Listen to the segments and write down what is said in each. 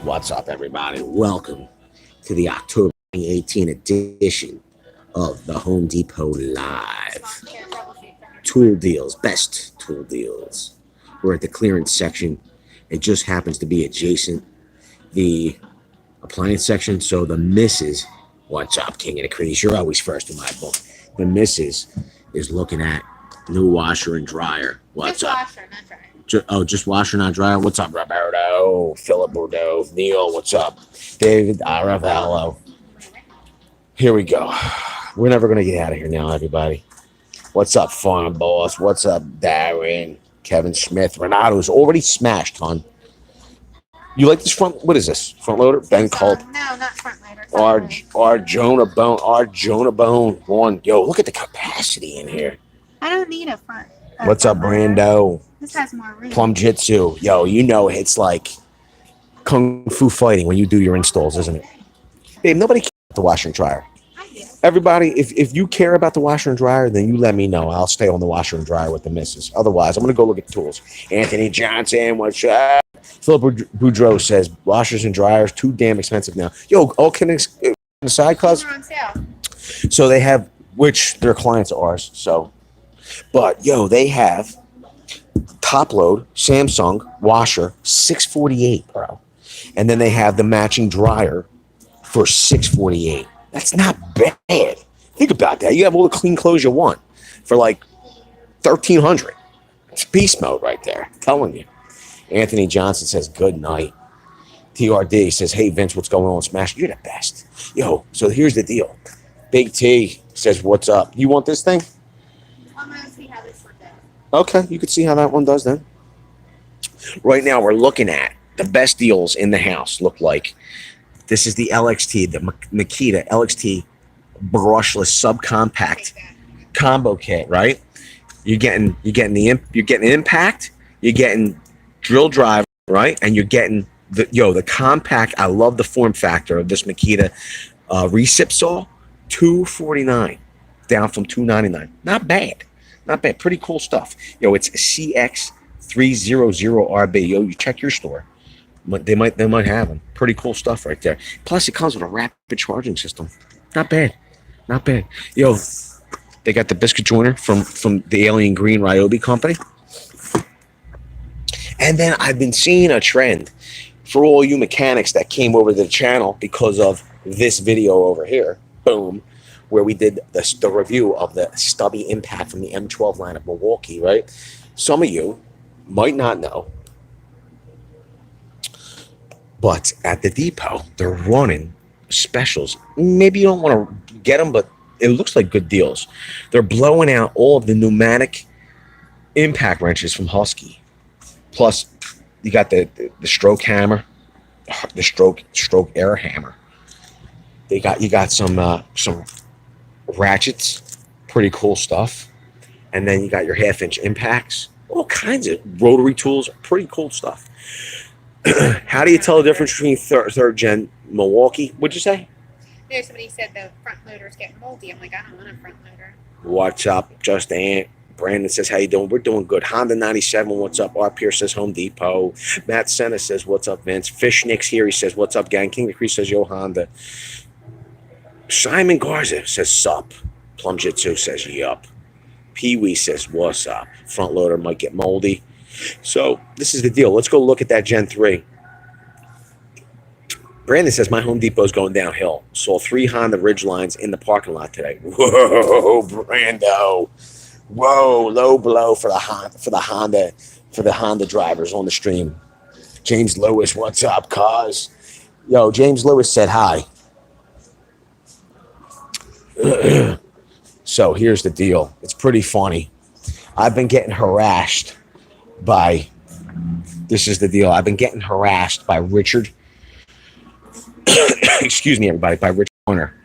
What's up, everybody? Welcome to the October 2018 edition of the Home Depot Live. Tool deals, best tool deals. We're at the clearance section. It just happens to be adjacent the appliance section. So the missus, what's up, King of the Crease? You're always first in my book. The missus is looking at new washer and dryer. What's up? Washer, not dryer. Just washer, not dryer. What's up, Roberto? Philip Bordeaux. Neil, what's up? David Aravello. Here we go. We're never going to get out of here now, everybody. What's up, Farm Boss? What's up, Darren? Kevin Smith. Renato's already smashed, hon. You like this front? What is this? Front loader? Ben Culp. No, not front loader. Our Jonah Bone. Our Jonah Bone. One. Yo, look at the capacity in here. I don't need a front. What's up, Brando? This has more room. Plum Jitsu. Yo, you know it's like kung fu fighting when you do your installs, isn't it? Babe, nobody cares about the washer and dryer. I do. Everybody, if you care about the washer and dryer, then you let me know. I'll stay on the washer and dryer with the missus. Otherwise, I'm going to go look at the tools. Anthony Johnson, what's up? Philip Boudreau says, washers and dryers, too damn expensive now. Yo, all kidding aside, cuz. They're on sale. So they have, which their clients are ours, so. But, yo, they have top load, Samsung, washer, $648, bro. And then they have the matching dryer for $648. That's not bad. Think about that. You have all the clean clothes you want for like $1,300. It's beast mode right there. I'm telling you. Anthony Johnson says, good night. TRD says, hey, Vince, what's going on? Smash, you're the best. Yo, so here's the deal. Big T says, what's up? You want this thing? I'm going to see how this one does. Okay, you can see how that one does then. Right now, we're looking at the best deals in the house. Look like this is the LXT, the Makita LXT brushless subcompact combo kit, right? You're getting impact, you're getting drill drive, right? And you're getting the compact. I love the form factor of this Makita recip saw, $249 down from $299. Not bad. Pretty cool stuff. Yo, it's CX300RB. Yo, you check your store. They might have them. Pretty cool stuff right there. Plus, it comes with a rapid charging system. Not bad. Yo, they got the biscuit joiner from the Alien Green Ryobi company. And then I've been seeing a trend for all you mechanics that came over to the channel because of this video over here. Boom. Where we did the review of the stubby impact from the M12 line of Milwaukee, right? Some of you might not know, but at the depot, they're running specials. Maybe you don't want to get them, but it looks like good deals. They're blowing out all of the pneumatic impact wrenches from Husky. Plus, you got the stroke hammer, the stroke air hammer. You got some ratchets, pretty cool stuff. And then you got your half-inch impacts, all kinds of rotary tools, pretty cool stuff. How do you tell the difference between third gen Milwaukee? What'd you say? No, somebody said the front loader's getting moldy. I'm like, I don't want a front loader. What's up, Just Ant? Brandon says, how you doing? We're doing good. Honda 97, what's up? R. Pierce says, Home Depot. Matt Senna says, what's up, Vince? Fish Nick's here. He says, what's up, gang? King of the Crease says, yo, Honda. Simon Garza says, sup. Plum Jitsu says, yup. Pee-wee says, what's up? Front loader might get moldy. So this is the deal. Let's go look at that Gen 3. Brandon says, my Home Depot's going downhill. Saw 3 Honda Ridgelines in the parking lot today. Whoa, Brando. Whoa, low blow for the Honda drivers on the stream. James Lewis, what's up, cuz? Yo, James Lewis said hi. So here's the deal. It's pretty funny. I've been getting harassed by, this is the deal. I've been getting harassed by Richard. Excuse me, everybody, by Richard Warner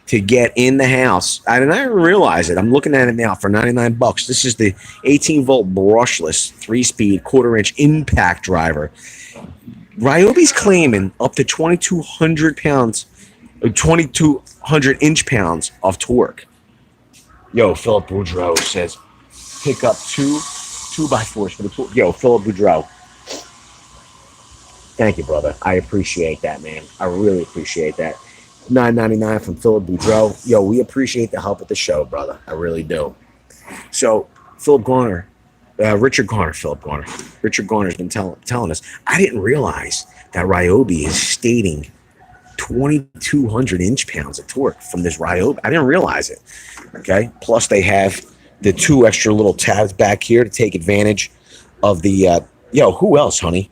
to get in the house. I didn't even realize it. I'm looking at it now for $99. This is the 18-volt brushless 3-speed quarter-inch impact driver. Ryobi's claiming up to 2,200 pounds, 2,200 inch-pounds of torque. Yo, Philip Boudreau says, pick up two 2x4s for the tool. Yo, Philip Boudreau. Thank you, brother. I appreciate that, man. I really appreciate that. 9.99 from Philip Boudreau. Yo, we appreciate the help with the show, brother. I really do. So, Philip Garner, Richard Garner, Philip Garner. Richard Garner's been telling us. I didn't realize that Ryobi is stating 2,200 inch-pounds of torque from this Ryobi. I didn't realize it. Okay. Plus, they have the 2 extra little tabs back here to take advantage of the. Who else, honey?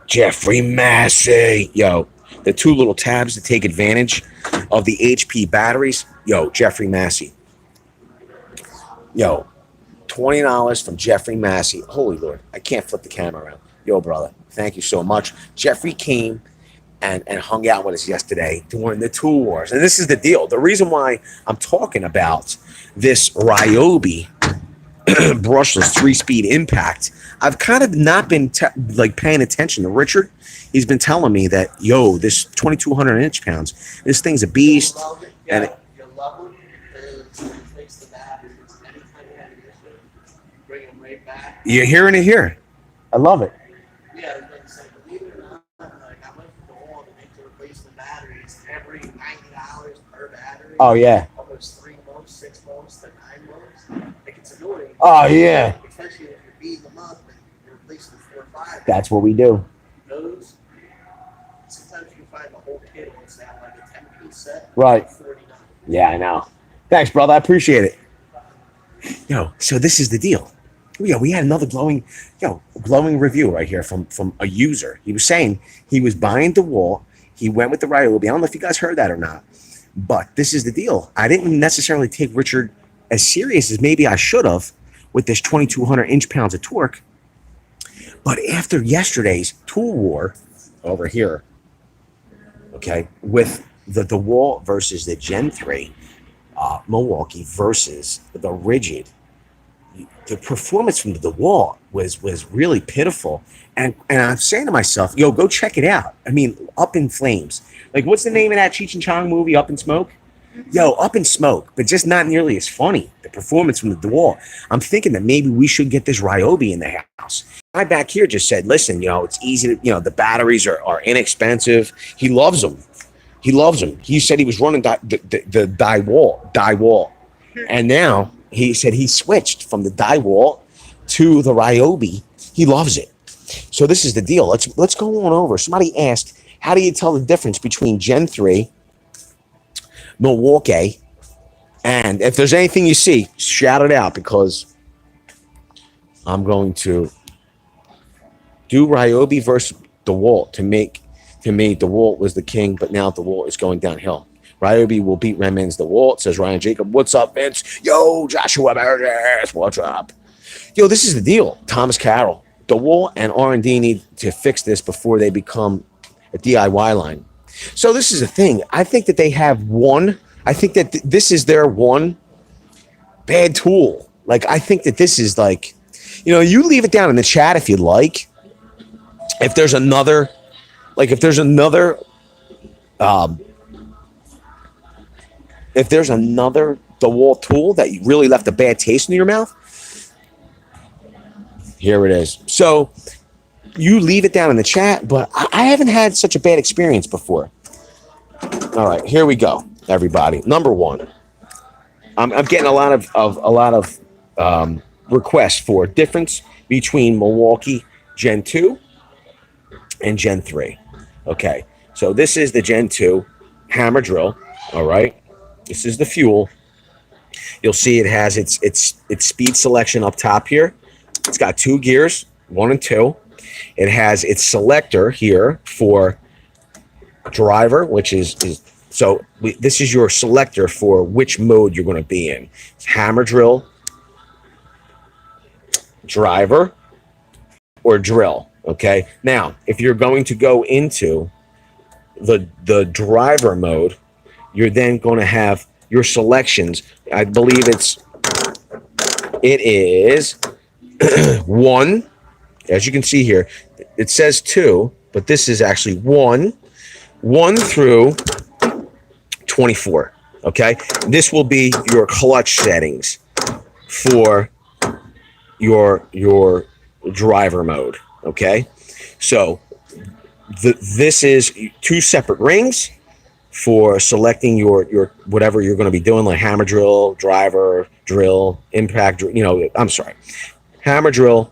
Jeffrey Massey. Yo, the 2 little tabs to take advantage of the HP batteries. Yo, Jeffrey Massey. Yo, $20 from Jeffrey Massey. Holy Lord, I can't flip the camera around. Yo, brother, thank you so much. Jeffrey came and hung out with us yesterday during the Tool Wars. And this is the deal. The reason why I'm talking about this Ryobi brushless 3-speed impact, I've kind of not been paying attention to Richard. He's been telling me that, yo, this 2,200 inch-pounds, this thing's a beast. And you love it because it takes the batteries. Anytime you have an issue, bring them right back. you're hearing it here. I love it. Yeah, like so believe it or not, like I went to the wall to make to replace the batteries every $90 per battery. Oh, yeah. Almost 3 months, 6 months to 9 months. Like it's annoying. Oh, yeah. Especially if you're beating them up and you're replacing 4 or 5. That's what we do. Those. Sometimes you can find the whole kit on sale, like a 10-piece set. Right. $49. Yeah, I know. Thanks, brother. I appreciate it. Yo, so this is the deal. Yo, we had another glowing review right here from a user. He was saying he was buying DeWalt. He went with the Ryobi. I don't know if you guys heard that or not, but this is the deal. I didn't necessarily take Richard as serious as maybe I should have with this 2,200 inch-pounds of torque. But after yesterday's Tool War over here, okay, with the DeWalt versus the Gen 3, Milwaukee versus the Rigid, the performance from the DeWalt was really pitiful. And I'm saying to myself, yo, go check it out. I mean, Up in Flames. Like, what's the name of that Cheech and Chong movie, Up in Smoke? Yo, Up in Smoke, but just not nearly as funny. The performance from the DeWalt. I'm thinking that maybe we should get this Ryobi in the house. Guy back here just said, listen, it's easy to, the batteries are inexpensive. He loves them. He loves them. He said he was running the DeWalt. And now he said he switched from the DeWalt to the Ryobi. He loves it. So this is the deal. Let's go on over. Somebody asked, how do you tell the difference between Gen 3, Milwaukee, and if there's anything you see, shout it out, because I'm going to do Ryobi versus DeWalt to make DeWalt was the king, but now DeWalt is going downhill. Ryobi will beat Redman's DeWalt, says Ryan Jacob. What's up, Vince? Yo, Joshua Meredith, what's up? Yo, this is the deal. Thomas Carroll. DeWalt and R&D need to fix this before they become a DIY line. So this is the thing. I think that they have this is their one bad tool. Like, I think that this is like, you leave it down in the chat if you'd like. If there's another DeWalt tool that you really left a bad taste in your mouth, here it is. So you leave it down in the chat, but I haven't had such a bad experience before. All right, here we go, everybody. Number one, I'm getting a lot of requests for difference between Milwaukee Gen 2 and Gen 3. Okay, so this is the Gen 2 hammer drill. All right, this is the fuel. You'll see it has its speed selection up top here. It's got 2 gears, 1 and 2. It has its selector here for driver, which is this is your selector for which mode you're going to be in. It's hammer drill, driver, or drill. Okay. Now, if you're going to go into the driver mode, you're then going to have your selections. I believe it is 1. As you can see here, it says 2, but this is actually 1 through 24. Okay. This will be your clutch settings for your driver mode. Okay, so this is two separate rings for selecting your whatever you're going to be doing, like hammer drill, driver, drill, impact. I'm sorry, hammer drill,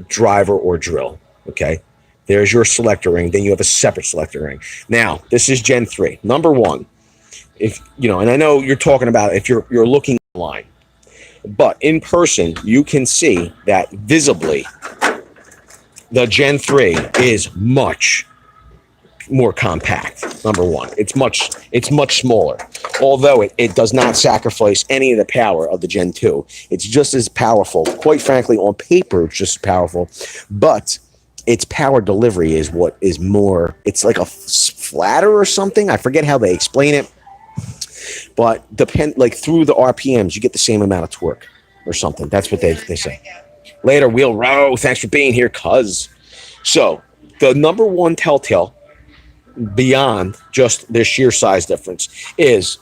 driver, or drill. Okay, there's your selector ring. Then you have a separate selector ring. Now this is Gen 3. Number one, if and I know you're talking about if you're looking online, but in person you can see that visibly the Gen 3 is much more compact. Number one, it's much smaller, although it does not sacrifice any of the power of the Gen 2. It's just as powerful. Quite frankly, on paper it's just as powerful, but its power delivery is what is more. It's like a flatter or something. I forget how they explain it, but like through the RPMs you get the same amount of torque or something. That's what they say. Later, Wheel Row, thanks for being here, cuz. So the number one telltale beyond just their sheer size difference is,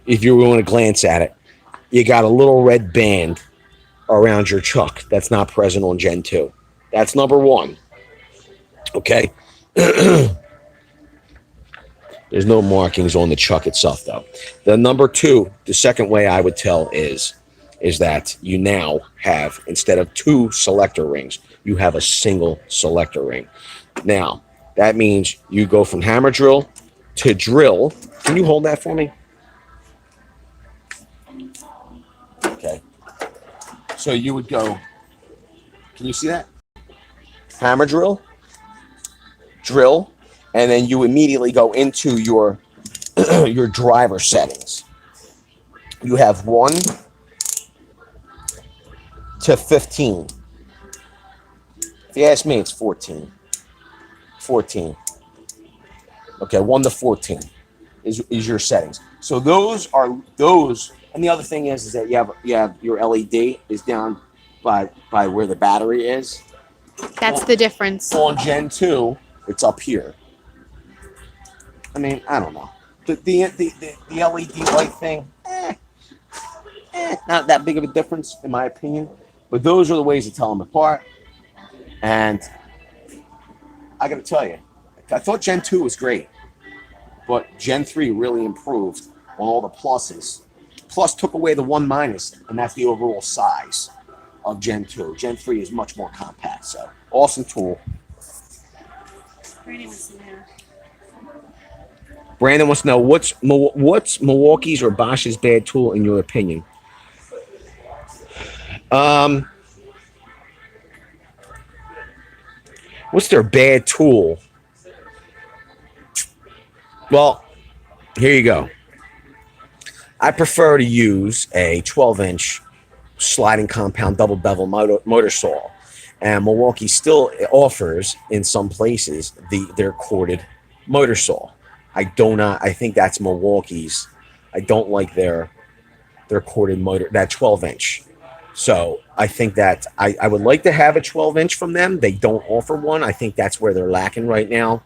if you want to glance at it, you got a little red band around your chuck that's not present on Gen 2. That's number one. Okay. There's no markings on the chuck itself, though. The number two, the second way I would tell is that you now have, instead of two selector rings, you have a single selector ring. Now, that means you go from hammer drill to drill. Can you hold that for me? Okay. So you would go, can you see that? Hammer drill, drill, and then you immediately go into your your driver settings. You have 1 to 15. If you ask me, it's 14. 14. Okay, 1 to 14 is your settings. So those, and the other thing is that you have your LED is down by where the battery is. That's the difference. On Gen 2, it's up here. I mean, I don't know. The LED light thing, not that big of a difference in my opinion. But those are the ways to tell them apart. And I got to tell you, I thought Gen 2 was great, but Gen 3 really improved on all the pluses. Plus took away the 1 minus, and that's the overall size of Gen 2. Gen 3 is much more compact, so awesome tool. Brandon wants to know what's Milwaukee's or Bosch's bad tool in your opinion. What's their bad tool? Well, here you go. I prefer to use a 12-inch sliding compound double bevel motor saw, and Milwaukee still offers in some places their corded motor saw. I think that's Milwaukee's. I don't like their corded motor, that 12-inch. So I think that I would like to have a 12-inch from them. They don't offer one. I think that's where they're lacking right now.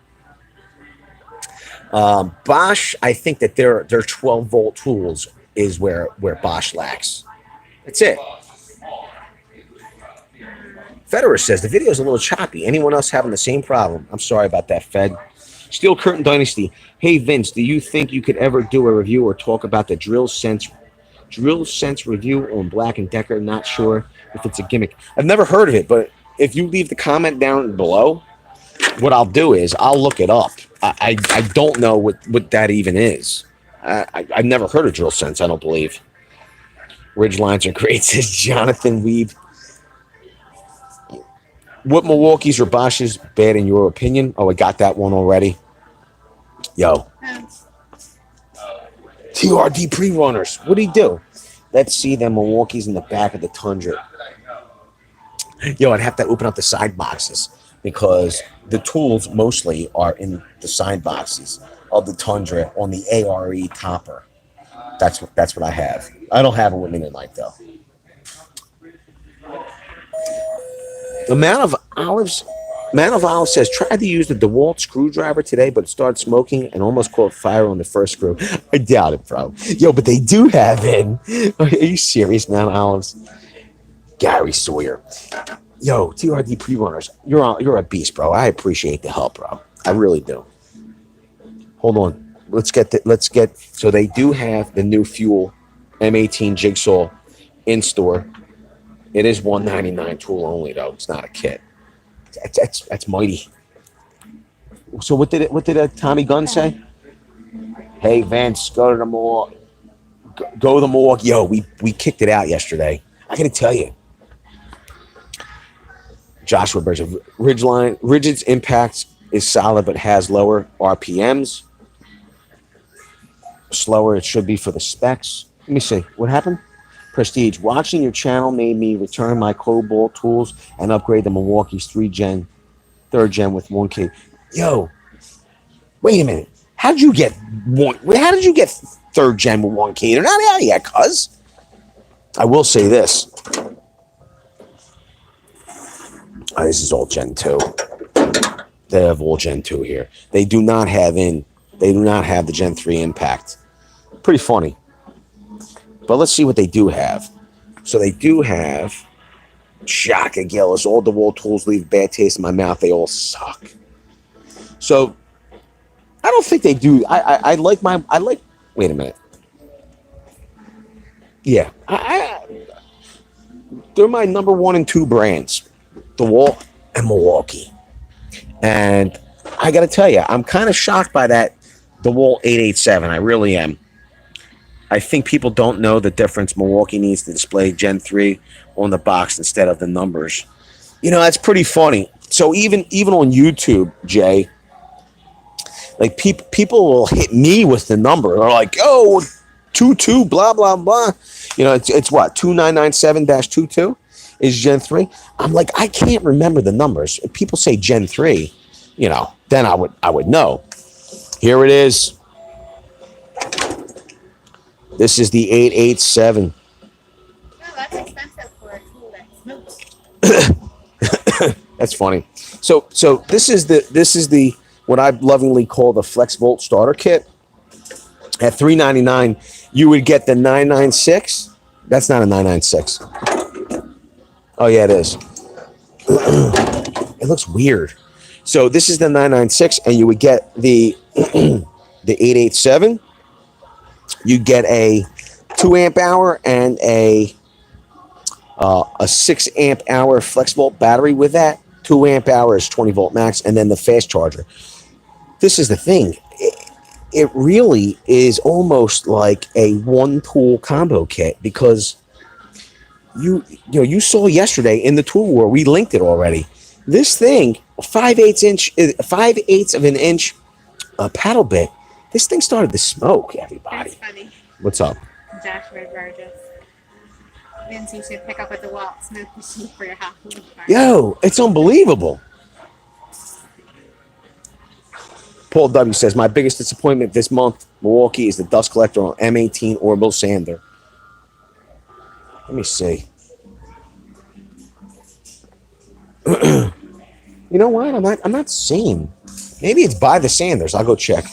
Bosch, I think that their 12-volt tools is where Bosch lacks. That's it. Federer says the video is a little choppy. Anyone else having the same problem? I'm sorry about that, Fed. Steel Curtain Dynasty. Hey, Vince, do you think you could ever do a review or talk about the Drill Sense review on Black & Decker? Not sure if it's a gimmick. I've never heard of it, but if you leave the comment down below, what I'll do is I'll look it up. I don't know what that even is. I've never heard of Drill Sense, I don't believe. Ridge lines are great, says Jonathan Weeb. What Milwaukee's or Bosch's bad in your opinion? Oh, I got that one already. Yo. TRD pre-runners. What do he do? Let's see them Milwaukee's in the back of the Tundra. Yo, I'd have to open up the side boxes because the tools mostly are in the side boxes of the Tundra on the ARE topper. That's what I have. I don't have a Whitman light though. The Man of Olives says, tried to use the DeWalt screwdriver today, but it started smoking and almost caught fire on the first screw. I doubt it, bro. Yo, but they do have it. Are you serious, Man of Olives? Gary Sawyer. Yo, TRD pre-runners, you're a beast, bro. I appreciate the help, bro. I really do. Hold on. So they do have the new Fuel M18 Jigsaw in store. It is $199 tool only though. It's not a kit. That's mighty. So what did Tommy Gunn say? Hey Vince, go to the mall. Go to the mall. Yo, we kicked it out yesterday. I gotta tell you. Joshua Burns, Rigid's impact is solid but has lower RPMs. Slower it should be for the specs. Let me see. What happened? Prestige. Watching your channel made me return my Cobalt tools and upgrade the Milwaukee's 3rd gen with 1K. Yo, wait a minute. How did you get 3rd gen with 1K? They're not out yet, cuz. I will say this. This is all Gen 2. They have all Gen 2 here. They do not have the Gen 3 impact. Pretty funny. But let's see what they do have. So they do have Shaka Gillis. All DeWalt tools leave a bad taste in my mouth. They all suck. So I don't think they do. Wait a minute. Yeah. They're my number 1 and 2 brands. DeWalt and Milwaukee. And I got to tell you, I'm kind of shocked by that DeWalt 887. I really am. I think people don't know the difference. Milwaukee needs to display Gen 3 on the box instead of the numbers. You know, that's pretty funny. So even on YouTube, Jay, like people will hit me with the number. They're like, oh, 22, blah, blah, blah. You know, it's what, 2997-22 is Gen 3. I'm like, I can't remember the numbers. If people say Gen 3, you know, then I would know. Here it is. This is the 887. No, that's expensive for a tool that smokes. That's funny. So this is the what I lovingly call the Flex Volt starter kit. At $399, you would get the 996. That's not a 996. Oh yeah, it is. It looks weird. So this is the 996, and you would get the the 887. You get a 2 amp hour and a 6 amp hour flex volt battery with that. 2 amp hour is 20 volt max, and then the fast charger. This is the thing. It really is almost like a one tool combo kit, because you saw yesterday in the tool war, we linked it already. This thing, 5/8 of an inch paddle bit. This thing started to smoke, everybody. That's funny. What's up? Joshua Burgess. Vince, you should pick up a DeWalt smoke machine for your Halloween party. Yo, it's unbelievable. Paul W says, my biggest disappointment this month, Milwaukee, is the dust collector on M18 Orbital Sander. Let me see. You know what? I'm not seeing. Maybe it's by the Sanders. I'll go check.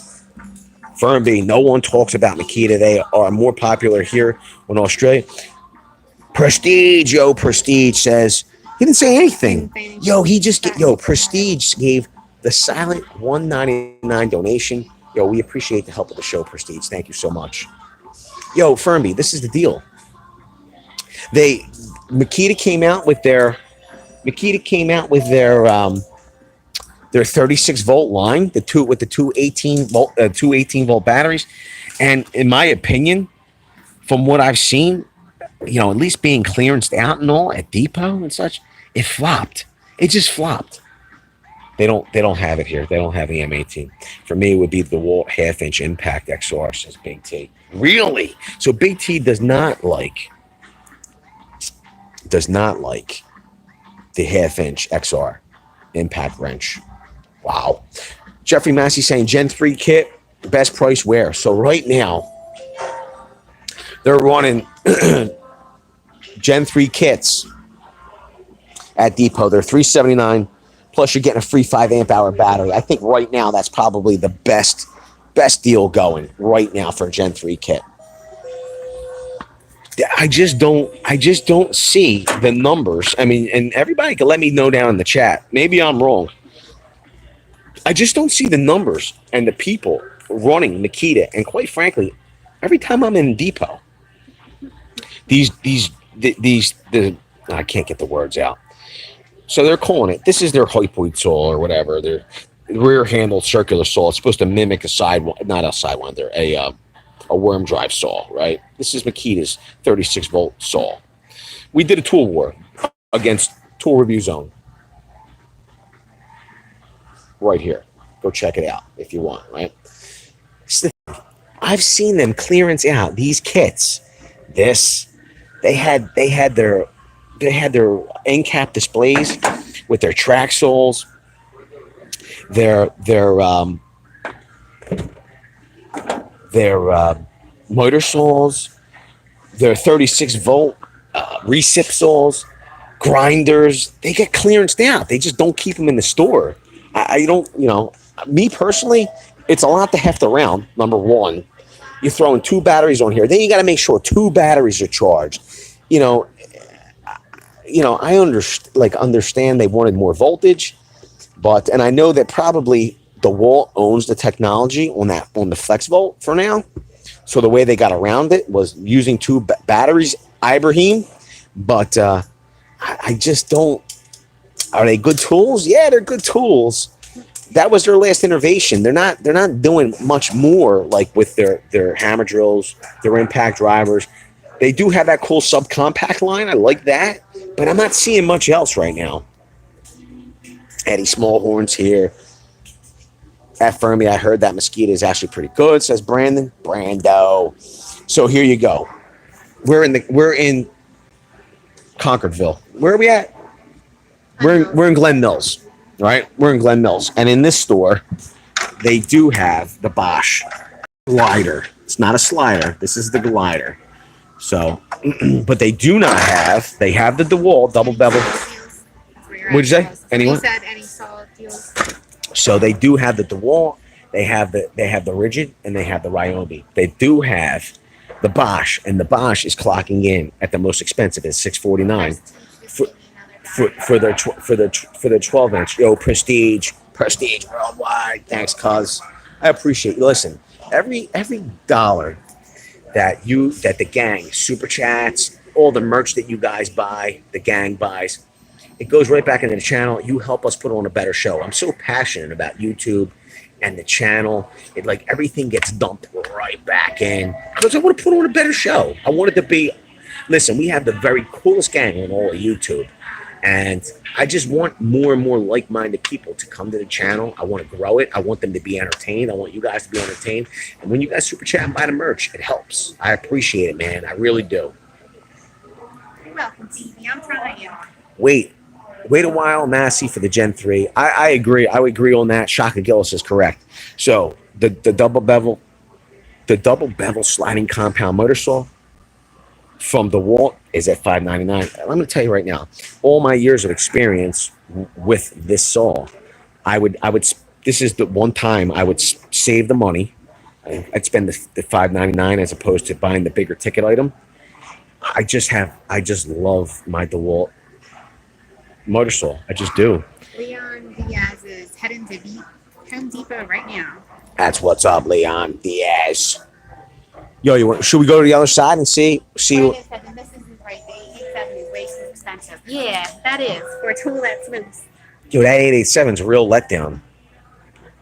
Fernby, no one talks about Makita. They are more popular here in Australia. Prestige says he didn't say anything. Prestige gave the silent $1.99 donation. Yo, we appreciate the help of the show, Prestige. Thank you so much. Yo, Fernby, this is the deal. Makita came out with their 36 volt line, with the two 18 volt batteries, and in my opinion, from what I've seen, at least being clearanced out and all at Depot and such, it flopped. It just flopped. They don't have it here. They don't have the M18. For me, it would be the DeWalt 1/2-inch Impact XR, says Big T. Really? So Big T does not like the 1/2-inch XR Impact wrench. Wow. Jeffrey Massey saying Gen 3 kit, best price where? So right now, they're running Gen 3 kits at Depot. They're $379, plus you're getting a free 5 amp hour battery. I think right now that's probably the best deal going right now for a Gen 3 kit. I just don't see the numbers. I mean, and everybody can let me know down in the chat. Maybe I'm wrong. I just don't see the numbers and the people running Makita. And quite frankly, every time I'm in Depot, the I can't get the words out. So they're calling it. This is their hypoid saw or whatever. Their rear handle circular saw. It's supposed to mimic a not a sidewinder, a worm drive saw, right? This is Makita's 36-volt saw. We did a tool war against Tool Review Zone right here. Go check it out if you want, right? I've seen them clearance out these kits. They had their end cap displays with their track soles, their motor saws, their 36-volt recip saws, grinders. They get clearanced out. They just don't keep them in the store. I don't, me personally, it's a lot to heft around. Number one, you're throwing 2 batteries on here. Then you got to make sure 2 batteries are charged. I understand they wanted more voltage, and I know that probably DeWalt owns the technology on the FlexVolt for now. So the way they got around it was using 2 batteries, Ibrahim. But I just don't. Are they good tools? Yeah, they're good tools. That was their last innovation. They're not doing much more like with their hammer drills, their impact drivers. They do have that cool subcompact line. I like that, but I'm not seeing much else right now. Eddie Smallhorn's here. F Fermi, I heard that Mosquito is actually pretty good, says Brandon. Brando. So here you go. We're in Concordville. Where are we at? We're in Glen Mills, right? We're in Glen Mills. And in this store, they do have the Bosch glider. It's not a slider. This is the glider. So, but they do not have, they have the DeWalt double bevel. What'd you say? Anyone? He said any solid deals. So they do have the DeWalt, they have the Rigid, and they have the Ryobi. They do have the Bosch, and the Bosch is clocking in at the most expensive at $649 for the 12-inch. Yo, Prestige worldwide. Thanks, cuz. I appreciate you. Listen, every dollar that the gang super chats, all the merch that you guys buy, the gang buys, it goes right back into the channel. You help us put on a better show. I'm so passionate about YouTube and the channel. It like everything gets dumped right back in because I want to put on a better show. I want it to be. Listen, we have the very coolest gang on all of YouTube, and I just want more and more like-minded people to come to the channel. I want to grow it. I want them to be entertained. I want you guys to be entertained. And when you guys super chat and buy the merch, it helps. I appreciate it, man. I really do. You're welcome, TV. I'm trying you. Wait a while, Massey, for the Gen 3. I agree. I would agree on that. Shaka Gillis is correct. So the double bevel sliding compound motor saw from DeWalt is at $599. I'm going to tell you right now, all my years of experience with this saw, I would. This is the one time I would save the money. I'd spend the $599 as opposed to buying the bigger ticket item. I just love my DeWalt motor saw. I just do. Leon Diaz is heading to Home Depot right now. That's what's up, Leon Diaz. Yo, should we go to the other side and see? Wait a second, this isn't right. The 887 is way too expensive. Yeah, that is for a tool that's loose. Yo, that 887 is a real letdown.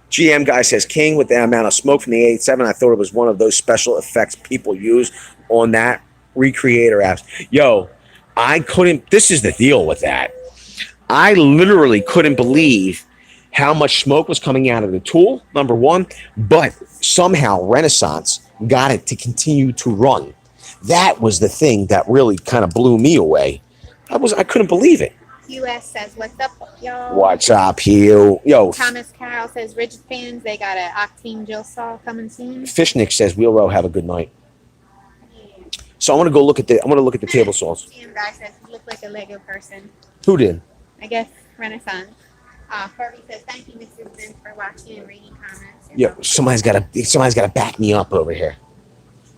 GM guy says, King, with the amount of smoke from the 887, I thought it was one of those special effects people use on that Recreator apps. Yo, I couldn't. This is the deal with that. I literally couldn't believe how much smoke was coming out of the tool, number one, but somehow Renaissance got it to continue to run. That was the thing that really kind of blew me away. I couldn't believe it. US says, what's up, y'all? What's up, Hugh? Yo. Thomas Carroll says, Rigid fans, they got an Octane drill saw coming soon. Fishnick says, Wheel Row, have a good night. So I'm gonna look at the table saws. GM guy says, you look like a Lego person. Who did? I guess Renaissance. Furby says, thank you, Mrs. Vince, for watching and reading comments. Yeah, somebody's gotta back me up over here.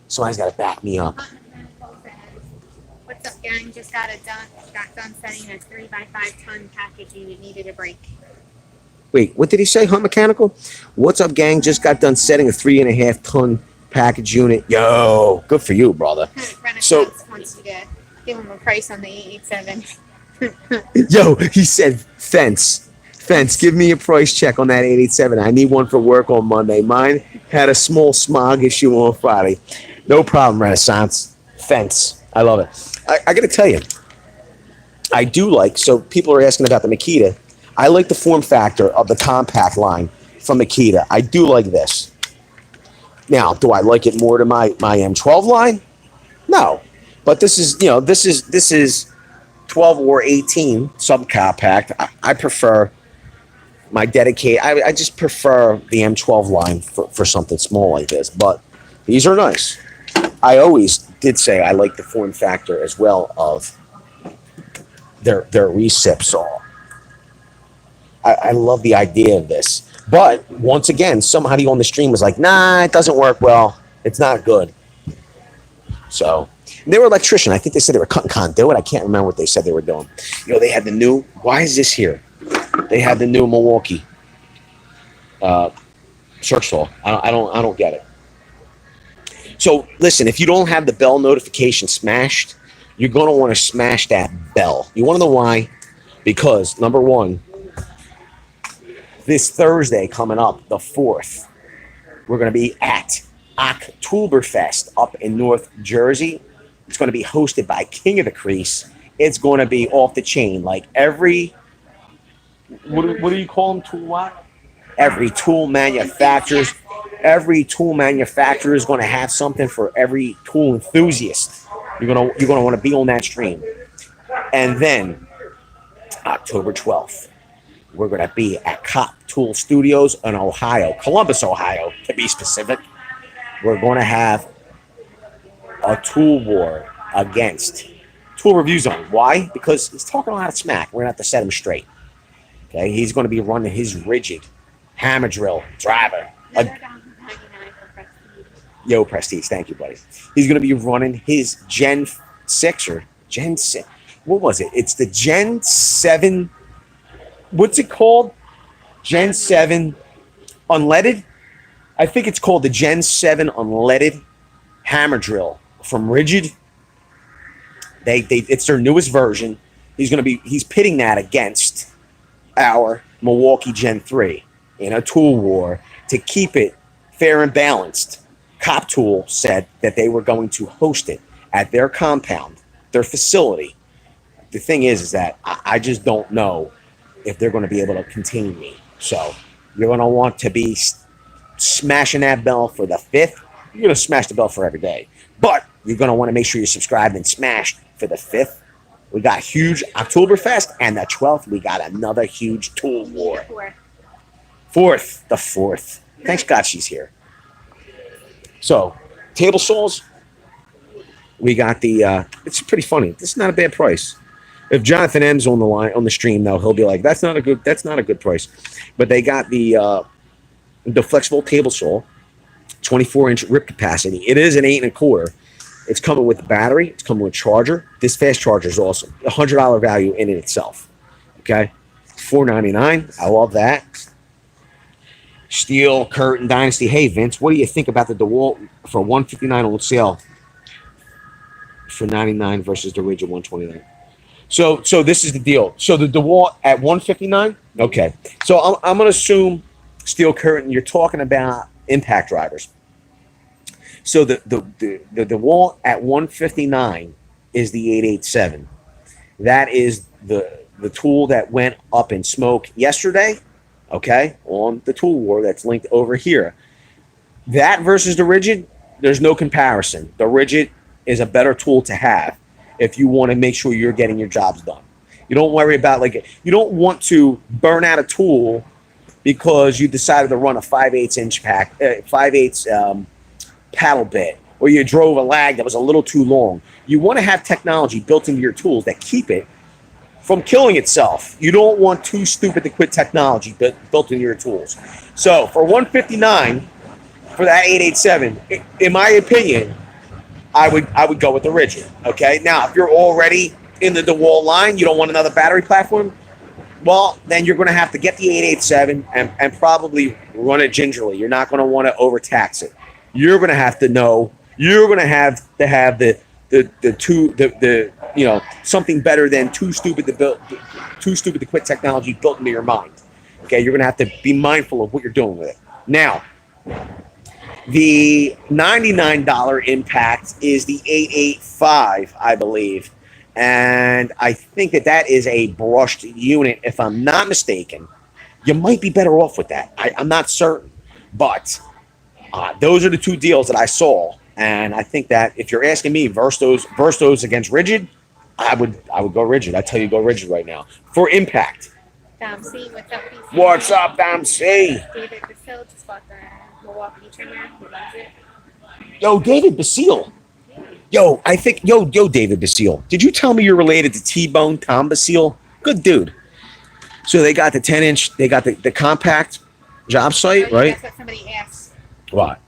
Somebody's gotta back me up. Gang just got done setting a 3x5 ton package unit needed a break. Wait, what did he say? Hunt Mechanical? What's up, gang? Just got done setting a 3.5 ton package unit. Yo, good for you, brother. Renaissance So- wants you to give him a price on the 887. Yo, he said fence. Fence, give me a price check on that 887. I need one for work on Monday. Mine had a small smog issue on Friday. No problem, Renaissance. Fence. I love it. I got to tell you, I do like, so people are asking about the Makita. I like the form factor of the compact line from Makita. I do like this. Now, do I like it more to my M12 line? No. But this is 12 or 18 subcompact. I prefer my dedicated. I just prefer the M12 line for something small like this. But these are nice. I always did say I like the form factor as well of their recip saw. I love the idea of this. But once again, somebody on the stream was like, nah, it doesn't work well. It's not good. So they were electrician. I think they said they were cutting conduit. I can't remember what they said they were doing. They had the new, why is this here? They had the new Milwaukee circ saw. I don't get it. So listen, if you don't have the bell notification smashed, you're going to want to smash that bell. You want to know why? Because number one, this Thursday coming up, the 4th, we're going to be at Oktoberfest up in North Jersey. It's going to be hosted by King of the Crease. It's going to be off the chain. Like every, what do you call them? Tool what? Every tool manufacturer is going to have something for every tool enthusiast. You're going to want to be on that stream. And then October 12th, we're going to be at Cop Tool Studios in Ohio, Columbus, Ohio, to be specific. We're going to have a tool war against Tool Review Zone. Why? Because he's talking a lot of smack. We're going to have to set him straight. Okay, he's going to be running his rigid hammer drill driver. Yo, Prestige, thank you, buddy. He's going to be running his Gen 6 or Gen 6. What was it? It's the Gen 7. What's it called? Gen 7 unleaded? I think it's called the Gen 7 unleaded hammer drill from Rigid. It's their newest version. He's pitting that against our Milwaukee Gen 3 in a tool war to keep it fair and balanced. Cop Tool said that they were going to host it at their compound, their facility. The thing is that I just don't know if they're going to be able to contain me. So you're going to want to be smashing that bell for the 5th. You're going to smash the bell for every day. But you're going to want to make sure you're subscribed and smashed for the 5th. We got huge Oktoberfest, and the 12th, we got another huge tool war. 4th, the 4th. Thanks God she's here. So, table saws, we got the, it's pretty funny. This is not a bad price. If Jonathan M's on the line, on the stream now, he'll be like, that's not a good price. But they got the flexible table saw, 24-inch rip capacity. It is an 8 1/4. It's coming with battery. It's coming with charger. This fast charger is awesome. $100 value in it itself. Okay, $499. I love that. Steel Curtain Dynasty. Hey Vince, what do you think about the DeWalt for $159 on sale for $99 versus the Rigid $129? So this is the deal. So the DeWalt at $159. Okay. So I'm gonna assume Steel Curtain. You're talking about impact drivers. So the DeWalt at $159 is the 887. That is the tool that went up in smoke yesterday. Okay, on the tool war that's linked over here. That versus the Rigid, there's no comparison. The Rigid is a better tool to have if you want to make sure you're getting your jobs done. You don't worry about you don't want to burn out a tool because you decided to run a 5/8 inch pack, 5/8 paddle bit, or you drove a lag that was a little too long. You want to have technology built into your tools that keep it from killing itself. You don't want too stupid to quit technology built into your tools. So for $159 for that 887, in my opinion, I would go with the Rigid. Okay. Now, if you're already in the DeWalt line, you don't want another battery platform. Well, then you're going to have to get the 887 and probably run it gingerly. You're not going to want to overtax it. You're going to have to know. You're going to have the you know, something better than too stupid to quit technology built into your mind. Okay, you're going to have to be mindful of what you're doing with it. Now, the $99 Impact is the 885, I believe. And I think that is a brushed unit, if I'm not mistaken. You might be better off with that. I'm not certain. But those are the two deals that I saw. And I think that if you're asking me versus those against Rigid, I would go Rigid. I tell you, go Rigid right now. For Impact. Dom C, what's up, PC? What's up, Dom C? David Basile just bought the Milwaukee trimmer. He loves it. Yo, David Basile. Yo, David Basile. Did you tell me you're related to T-Bone Tom Basile? Good dude. So they got the 10-inch, they got the compact job site, Oh, right? That's what somebody asked. What?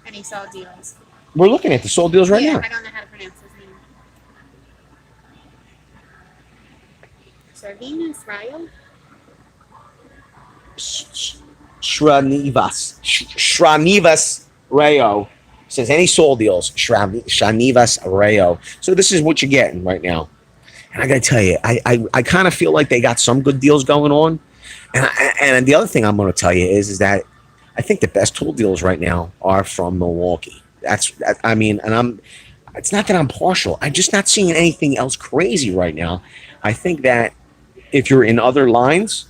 And he saw deals. We're looking at the sold deals right now. I don't know how to pronounce his name. Sardinas, Rayo? Shranivas Rayo says any sold deals. Shranivas Rayo. So this is what you're getting right now. And I got to tell you, I kind of feel like they got some good deals going on. And the other thing I'm going to tell you is that I think the best tool deals right now are from Milwaukee. I mean, and it's not that I'm partial. I'm just not seeing anything else crazy right now. I think that if you're in other lines,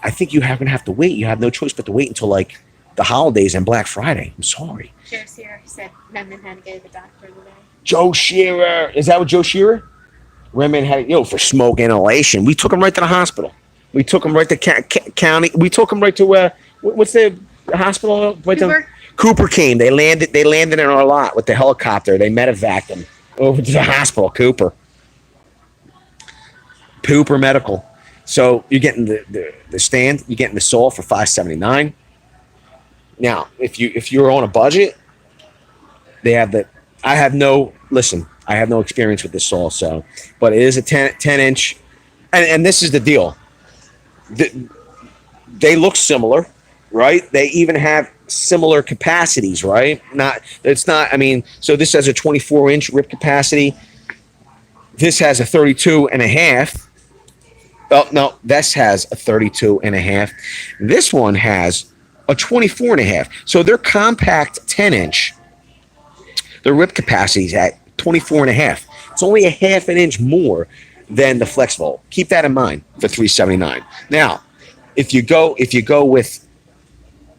I think you're going to have to wait. You have no choice but to wait until like the holidays and Black Friday. I'm sorry. Joe Sear said Redmond had to go to the doctor today. Joe Shearer. Is that what Joe Shearer? Redmond had, for smoke inhalation. We took him right to the hospital. We took him right to county. We took him right to, what's the hospital? Right Cooper? Cooper came. They landed in our lot with the helicopter. They medevaced him over to the hospital. Cooper Medical. So you're getting the stand, you're getting the saw for $579. Now, if you're on a budget, they have I have no experience with this saw, but it is a 10-inch, and this is the deal. They look similar, right? They even have similar capacities, right? So this has a 24-inch rip capacity. This has a 32 and a half. Oh, no, this has a 32 and a half. This one has a 24 and a half. So their compact 10-inch, the rip capacity is at 24 and a half. It's only a half an inch more than the FlexVolt. Keep that in mind for $379. Now, if you go with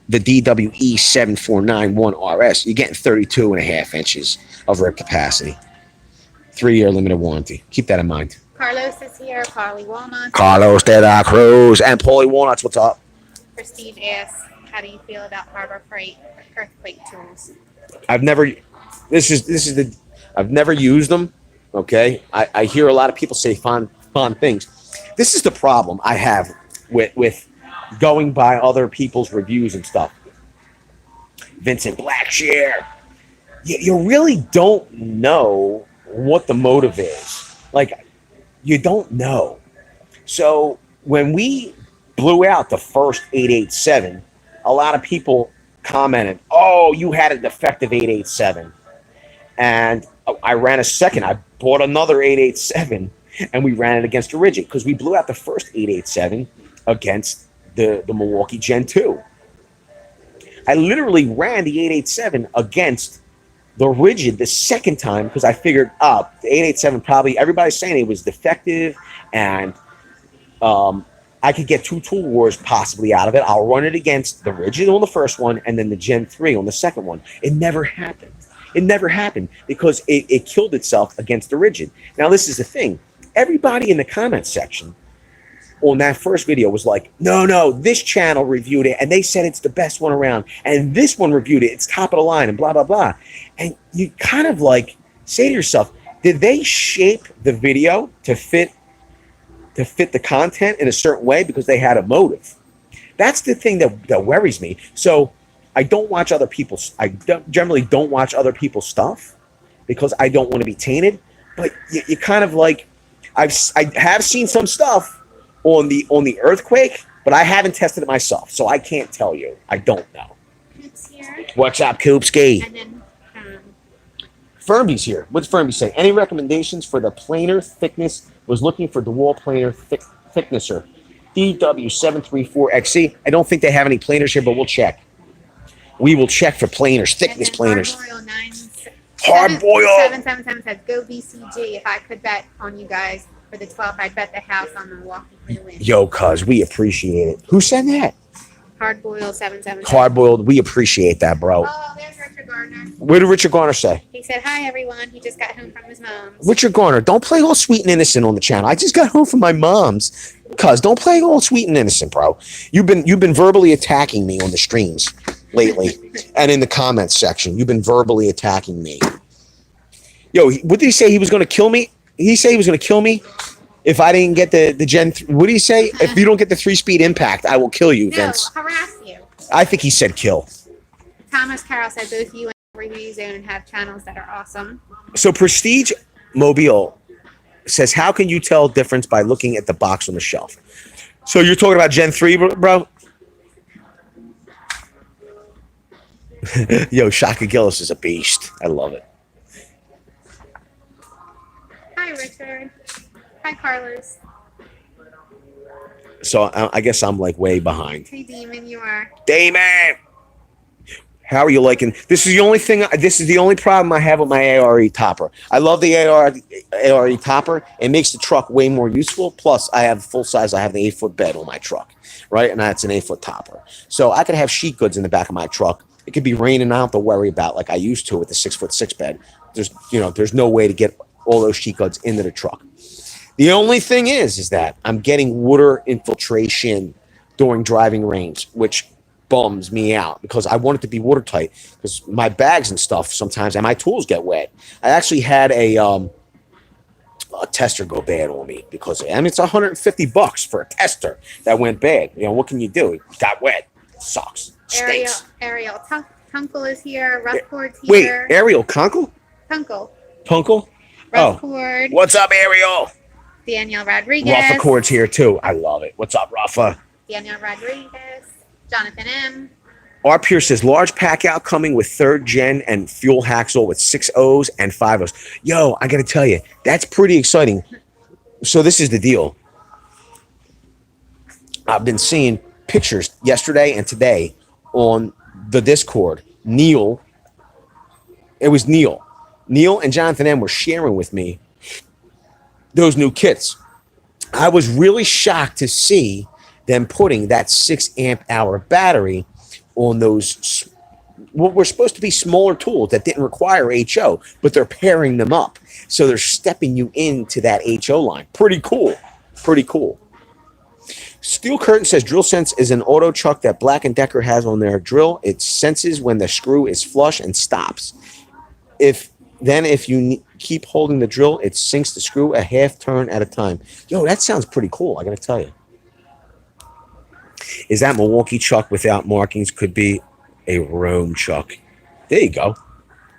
the DWE 7491 RS, you're getting 32 and a half inches of rip capacity. 3-year limited warranty. Keep that in mind. Carlos is here. Carly Walnuts. Carlos de la Cruz and Paulie Walnuts. What's up? Christine asks, how do you feel about Harbor Freight earthquake tools? I've never used them. Okay. I hear a lot of people say fond things. This is the problem I have with going by other people's reviews and stuff. Vincent Blackshear. You really don't know what the motive is. Like, you don't know. So when we blew out the first 887, a lot of people commented, "Oh, you had a defective 887." And I ran a second. I bought another 887, and we ran it against a Rigid because we blew out the first 887 against the Milwaukee Gen 2. I literally ran the 887 against the Rigid the second time because I figured, the 887 probably, everybody's saying it was defective, and I could get 2 tool wars possibly out of it. I'll run it against the Rigid on the first one and then the Gen 3 on the second one. It never happened. It never happened because it killed itself against the Rigid. Now, this is the thing. Everybody in the comments section on that first video was like, no, this channel reviewed it, and they said it's the best one around, and this one reviewed it, it's top of the line, and blah, blah, blah. And you kind of like say to yourself, did they shape the video to fit the content in a certain way because they had a motive? That's the thing that worries me. So I don't watch other people's. Generally don't watch other people's stuff because I don't want to be tainted. But you kind of like, I have seen some stuff on the earthquake, but I haven't tested it myself, so I can't tell you. I don't know. It's here. What's up, Koopski? And then Fernby's here. What's Fernby saying? Any recommendations for the planer thickness? Was looking for DeWalt planer thicknesser. DW734XC. I don't think they have any planers here, but we'll check. We will check for planers, thickness planers. Hard boil. 777 says go BCG. If I could bet on you guys for the 12th, I'd bet the house on Milwaukee for the win. Yo, cuz we appreciate it. Who said that? Hard boiled 777. Hard boiled. We appreciate that, bro. Oh, there's Richard Gardner. What did Richard Garner say? He said, "Hi everyone." He just got home from his mom's. Richard Garner, don't play all sweet and innocent on the channel. I just got home from my mom's. Cuz don't play all sweet and innocent, bro. You've been verbally attacking me on the streams lately and in the comments section. You've been verbally attacking me. Yo, what did he say? He was going to kill me? He said he was going to kill me if I didn't get the Gen 3. What did he say? If you don't get the 3-speed impact, I will kill you, No, Vince. harass you. I think he said kill. Thomas Carroll said both you and Review Zone have channels that are awesome. So Prestige Mobile says, how can you tell difference by looking at the box on the shelf? So you're talking about Gen 3, bro? Yo, Shaka Gillis is a beast. I love it. Hi, Richard. Hi, Carlos. So I guess I'm like way behind. Hey, Demon, you are. Damon! How are you liking? This is the only thing. This is the only problem I have with my ARE topper. I love the ARE topper. It makes the truck way more useful. Plus, I have full size. I have the 8-foot bed on my truck, right? And that's an 8-foot topper. So I could have sheet goods in the back of my truck. It could be raining. I don't have to worry about like I used to with the 6'6" bed. There's no way to get all those sheet goods into the truck. The only thing is that I'm getting water infiltration during driving range, which bums me out because I want it to be watertight because my bags and stuff sometimes and my tools get wet. I actually had a tester go bad on me because it's $150 for a tester that went bad. What can you do? It got wet. It sucks. Stinks. Ariel Tunkel is here. Roughboard's Wait, here. Ariel Kunkel? Tunkel. Punkle? Roughboard. What's up, Ariel? Daniel Rodriguez. Ruffa Cord's here too. I love it. What's up, Ruffa? Daniel Rodriguez. Jonathan M. R. Pierce says, large pack out coming with 3rd gen and fuel hacksaw with 6 O's and 5 O's. Yo, I got to tell you, that's pretty exciting. So this is the deal. I've been seeing pictures yesterday and today on the Discord. It was Neil and Jonathan M. were sharing with me those new kits. I was really shocked to see them putting that 6 amp hour battery on those what were supposed to be smaller tools that didn't require HO, but they're pairing them up. So they're stepping you into that HO line. Pretty cool. Pretty cool. Steel Curtain says Drill Sense is an auto chuck that Black & Decker has on their drill. It senses when the screw is flush and stops. If you keep holding the drill, it sinks the screw a half turn at a time. Yo, that sounds pretty cool, I got to tell you. Is that Milwaukee chuck without markings could be a Rome chuck? There you go.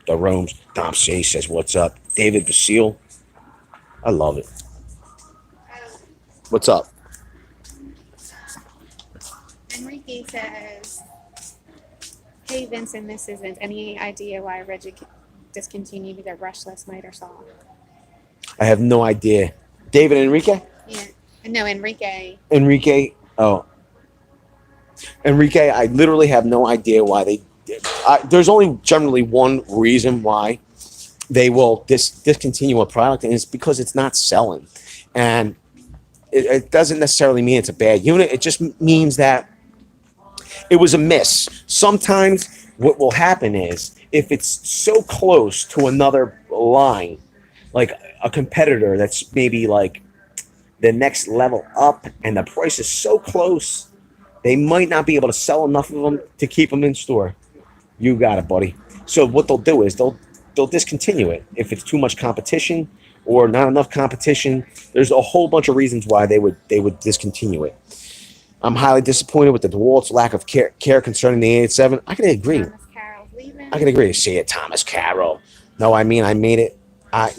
The Rome's. Dom C says, what's up? David Basile. I love it. What's up? Enrique says, hey, Vincent, this isn't any idea why Reggie discontinued the brushless miter saw. I have no idea. David Enrique? Yeah. No, Enrique. Oh. Enrique, I literally have no idea why they did. There's only generally one reason why they will discontinue a product, and it's because it's not selling. And it doesn't necessarily mean it's a bad unit. It just means that it was a miss. Sometimes what will happen is if it's so close to another line, like a competitor that's maybe like the next level up and the price is so close, they might not be able to sell enough of them to keep them in store. You got it, buddy. So what they'll do is they'll discontinue it if it's too much competition or not enough competition. There's a whole bunch of reasons why they would discontinue it. I'm highly disappointed with the DeWalt's lack of care concerning the 887. I can agree. Thomas Carroll's leaving. I can agree. See it, Thomas Carroll. No, I mean I made it. I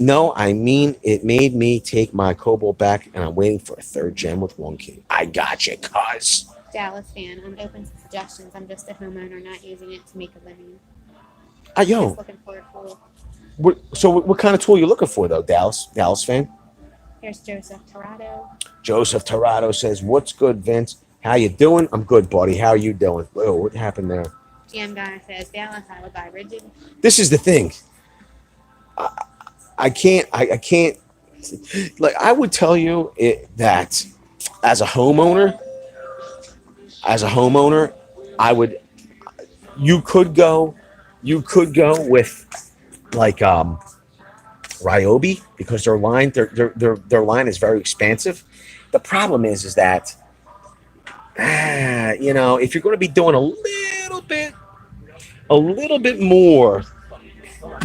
mean it made me take my Cobalt back, and I'm waiting for a third gen with 1 key. I got you, cuz. Dallas fan. I'm open to suggestions. I'm just a homeowner, not using it to make a living. Yo, Just looking for a tool. what kind of tool you looking for though, Dallas fan? Here's Joseph Torado. Joseph Torado says, "What's good, Vince? How you doing? I'm good, buddy. How you doing? Whoa, what happened there?" GM guy says Dallas. I would buy rigid. This is the thing. I can't. Like I would tell you that as a homeowner, I would. You could go with like Ryobi because their line is very expansive. The problem is that if you're going to be doing a little bit more,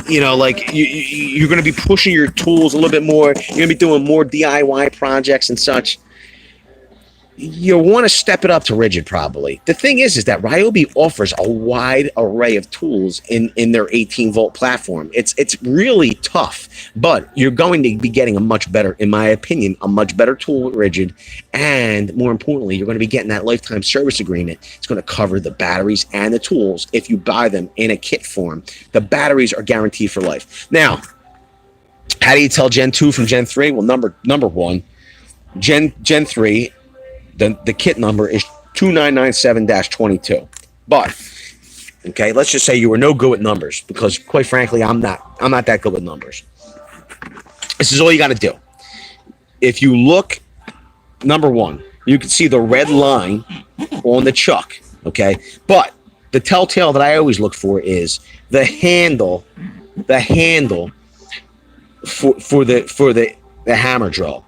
like you're going to be pushing your tools a little bit more. You're going to be doing more DIY projects and such. You want to step it up to rigid, probably. The thing is that Ryobi offers a wide array of tools in their 18-volt platform. It's really tough, but you're going to be getting a much better, in my opinion, a much better tool with rigid, and more importantly, you're going to be getting that lifetime service agreement. It's going to cover the batteries and the tools if you buy them in a kit form. The batteries are guaranteed for life. Now, how do you tell Gen 2 from Gen 3? Well, number one, Gen 3. The kit number is 2997-22. But okay, let's just say you were no good with numbers, because quite frankly, I'm not that good with numbers. This is all you got to do. If you look, number one, you can see the red line on the chuck. Okay, but the telltale that I always look for is the handle for the hammer drill.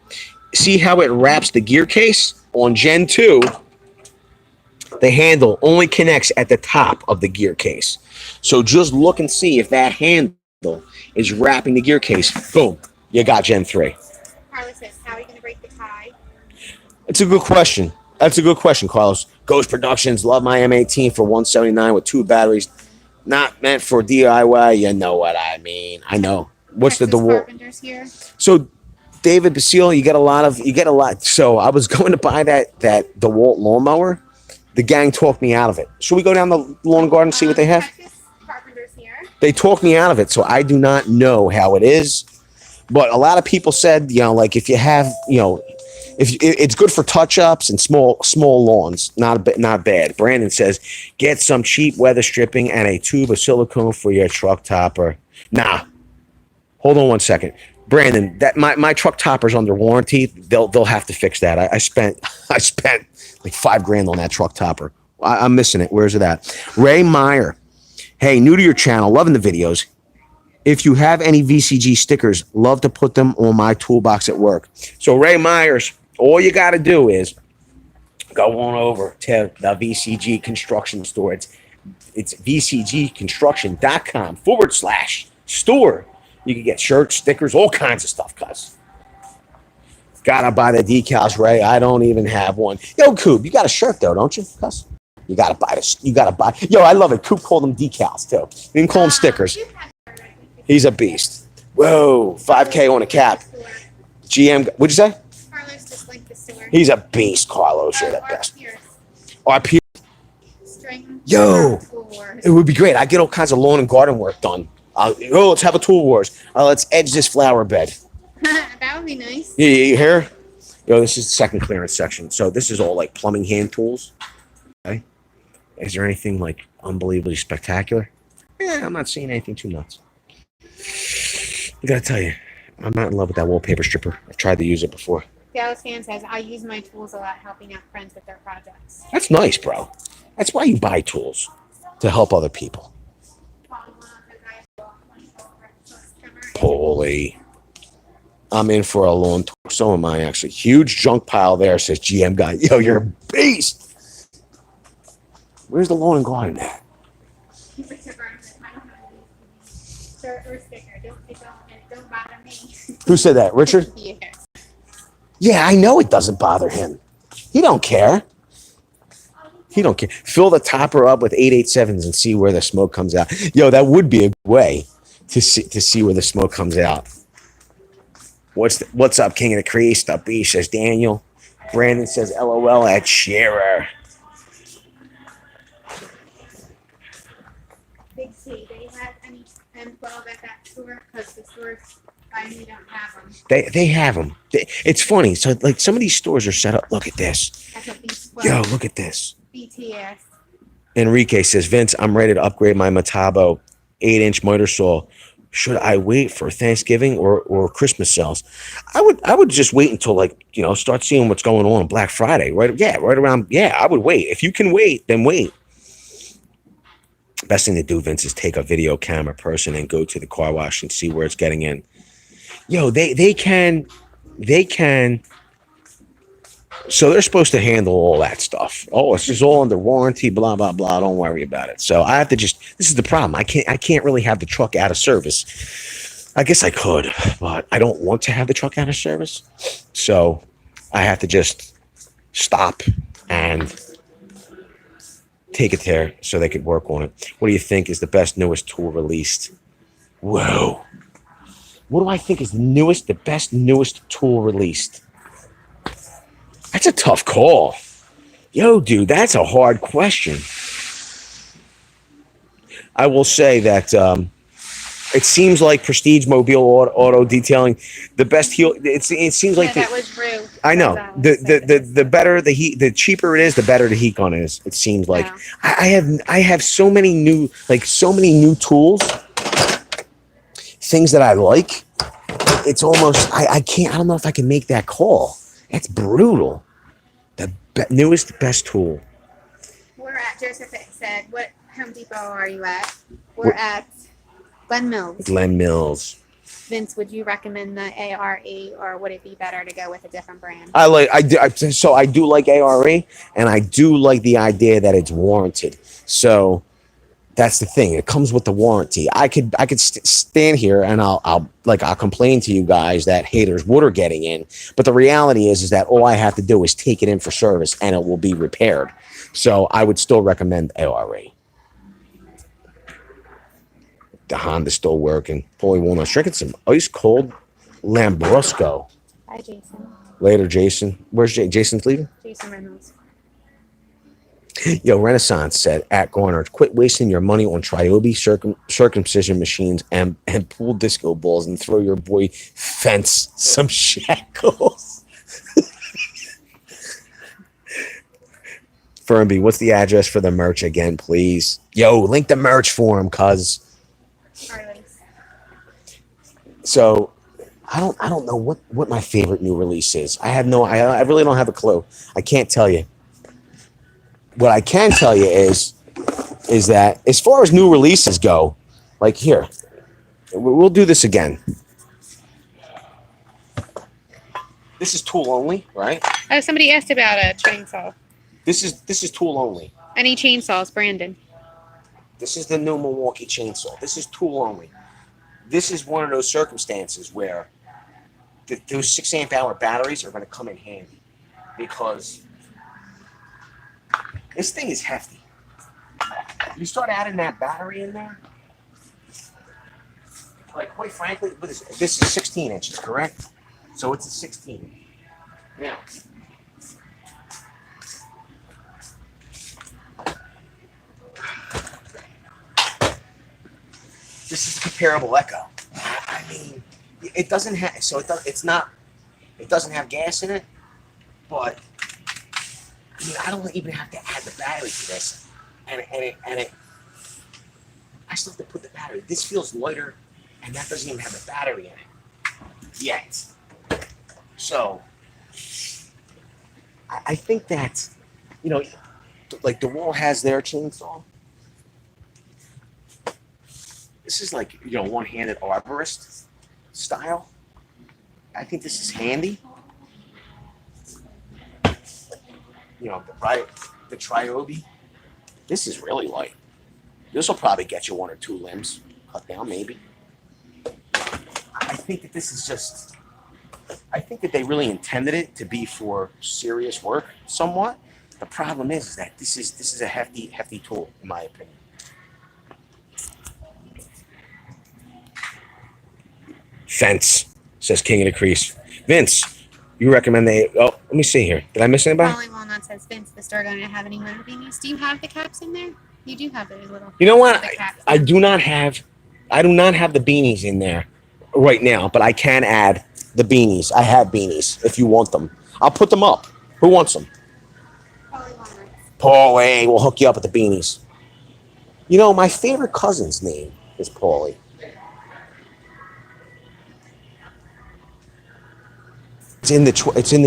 See how it wraps the gear case? On Gen 2, the handle only connects at the top of the gear case. So just look and see if that handle is wrapping the gear case. Boom, you got Gen 3. Carlos says, how are you going to break the tie? It's a good question. That's a good question, Carlos. Ghost Productions, love my M18 for 179 with 2 batteries. Not meant for DIY. You know what I mean. I know. What's Texas the DeWalt? Carpenters here. So David Basile, you get a lot. So I was going to buy that DeWalt lawnmower. The gang talked me out of it. Should we go down the lawn and garden and see what they have? Texas Carpenters here. They talked me out of it, so I do not know how it is. But a lot of people said, like if you have, if it's good for touch-ups and small lawns, not bad. Brandon says, get some cheap weather stripping and a tube of silicone for your truck topper. Nah, hold on one second. Brandon, that my truck topper's under warranty. They'll have to fix that. I spent like $5,000 on that truck topper. I'm missing it. Where's it at? Ray Meyer. Hey, new to your channel, loving the videos. If you have any VCG stickers, love to put them on my toolbox at work. So Ray Myers, all you got to do is go on over to the VCG Construction store. It's vcgconstruction.com/store. You can get shirts, stickers, all kinds of stuff, cuz. Gotta buy the decals, Ray. I don't even have one. Yo, Coop, you got a shirt though, don't you, cuz? You gotta buy this. You gotta buy. Yo, I love it. Coop called them decals too. He didn't call them stickers. He's a beast. Whoa, 5K on a cap. GM, what'd you say? Carlos just linked the store. He's a beast, Carlos. You're the best. RP. String. Yo, it would be great. I get all kinds of lawn and garden work done. Let's have a tool wars. Let's edge this flower bed. That would be nice. Yeah, you hear? Yo, this is the second clearance section. So this is all like plumbing hand tools. Okay. Is there anything like unbelievably spectacular? Yeah, I'm not seeing anything too nuts. I gotta tell you, I'm not in love with that wallpaper stripper. I've tried to use it before. Dallas fan says, I use my tools a lot helping out friends with their projects. That's nice, bro. That's why you buy tools, to help other people. Holy. I'm in for a lawn tour. So am I, actually. Huge junk pile there, says GM guy. Yo, you're a beast. Where's the lawn and garden at? Don't bother me. Who said that? Richard? Yes. Yeah, I know it doesn't bother him. He don't care. He don't care. Fill the topper up with 887s and see where the smoke comes out. Yo, that would be a way to see where the smoke comes out. What's up, King of the Crease? The B says Daniel. Brandon says LOL at Shearer. Big C, they have any M12 at that store? Because the stores by me don't have them. They have them. It's funny. So like some of these stores are set up. Look at this. That's a B12. Yo, look at this. BTS. Enrique says, Vince, I'm ready to upgrade my Metabo 8-inch miter saw. Should I wait for Thanksgiving or Christmas sales? I would just wait until like, start seeing what's going on Black Friday. Right around. Yeah, I would wait. If you can wait, then wait. Best thing to do, Vince, is take a video camera person and go to the car wash and see where it's getting in. Yo, they can. So they're supposed to handle all that stuff. Oh, it's just all under warranty, blah, blah, blah. Don't worry about it. So I have to this is the problem. I can't really have the truck out of service. I guess I could, but I don't want to have the truck out of service. So I have to just stop and take it there so they could work on it. What do you think is the best, newest tool released? Whoa. What do I think is the best, newest tool released? That's a tough call. Yo, dude, that's a hard question. I will say that it seems like Prestige Mobile Auto Detailing, the best heel. It seems like that was Rue. I know the better the heat, the cheaper it is, the better the heat gun is. It seems like I have so many new tools, things that I like. It's almost I can't. I don't know if I can make that call. That's brutal. The newest, best tool. We're at, Joseph said, what Home Depot are you at? We're at Glen Mills. Glen Mills. Vince, would you recommend the ARE or would it be better to go with a different brand? I do like ARE, and I do like the idea that it's warranted. So that's the thing. It comes with the warranty. I could stand here and I'll complain to you guys that haters water getting in, but the reality is that all I have to do is take it in for service and it will be repaired. So I would still recommend ARE. The Honda's still working. Fully Walnut, drinking some ice cold Lambrusco. Hi, Jason. Later, Jason. Where's Jason's leaving? Jason Reynolds. Yo, Renaissance said at Garner, quit wasting your money on Triobi circumcision machines and pool disco balls and throw your boy Fence some shackles. Fernby, what's the address for the merch again, please? Yo, link the merch for him, cuz. Harley's. So I don't know what my favorite new release is. I really don't have a clue. I can't tell you. What I can tell you is that as far as new releases go, like here, we'll do this again. This is tool only, right? Oh, somebody asked about a chainsaw. This is tool only. Any chainsaws, Brandon? This is the new Milwaukee chainsaw. This is tool only. This is one of those circumstances where those 6 amp hour batteries are going to come in handy because this thing is hefty. You start adding that battery in there, like quite frankly, this is 16 inches, correct? So it's a 16. Now, this is a comparable Echo. I mean, it doesn't have it doesn't have gas in it, but I don't even have to add the battery to this, and it. I still have to put the battery. This feels lighter, and that doesn't even have the battery in it yet. So, I think that, like DeWalt has their chainsaw. This is like one-handed arborist style. I think this is handy. The Triobi. This is really light. This will probably get you 1 or 2 limbs cut down, maybe. I think that this is just. I think that they really intended it to be for serious work, somewhat. The problem is that this is a hefty tool, in my opinion. Fence, says King of the Crease. Vince, you recommend they? Oh, let me see here. Did I miss anybody? Falling Walnut says, Vince, the store going to have any winter beanies? Do you have the caps in there? You do have those little. You know what? the caps. I do not have the beanies in there right now, but I can add the beanies. I have beanies if you want them. I'll put them up. Who wants them? Falling Walnuts. Paulie, we'll hook you up with the beanies. You know, my favorite cousin's name is Paulie. It's in the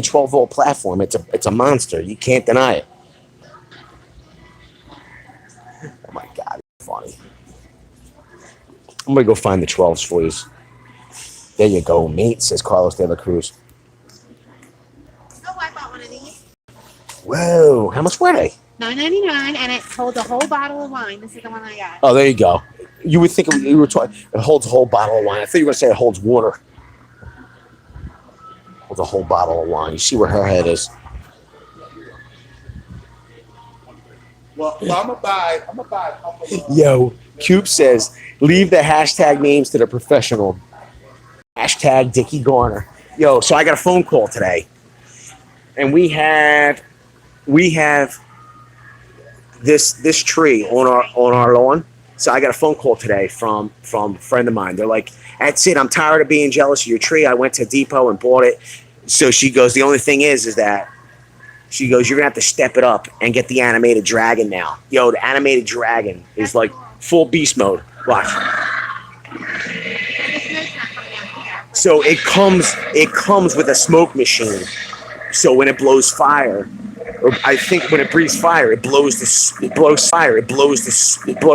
12-volt platform. It's a monster. You can't deny it. Oh my God, it's funny. I'm gonna go find the 12s for you. There you go, mate, says Carlos de la Cruz. Oh, I bought one of these. Whoa, how much were they? $9.99, and it holds a whole bottle of wine. This is the one I got. Oh, there you go. You would think you were talking. It holds a whole bottle of wine. I thought you were gonna say it holds water. Holds a whole bottle of wine. You see where her head is. Well, I'm gonna buy a couple of. Yo, Cube says, leave the hashtag names to the professional. Hashtag Dickie Garner. Yo, so I got a phone call today, and we have this tree on our lawn. So I got a phone call today from a friend of mine. They're like, that's it. I'm tired of being jealous of your tree. I went to Depot and bought it. So she goes, the only thing is that she goes, you're gonna have to step it up and get the animated dragon now. Yo, the animated dragon is like full beast mode. Watch. So it comes with a smoke machine. So when it blows fire, or I think when it breathes fire, it blows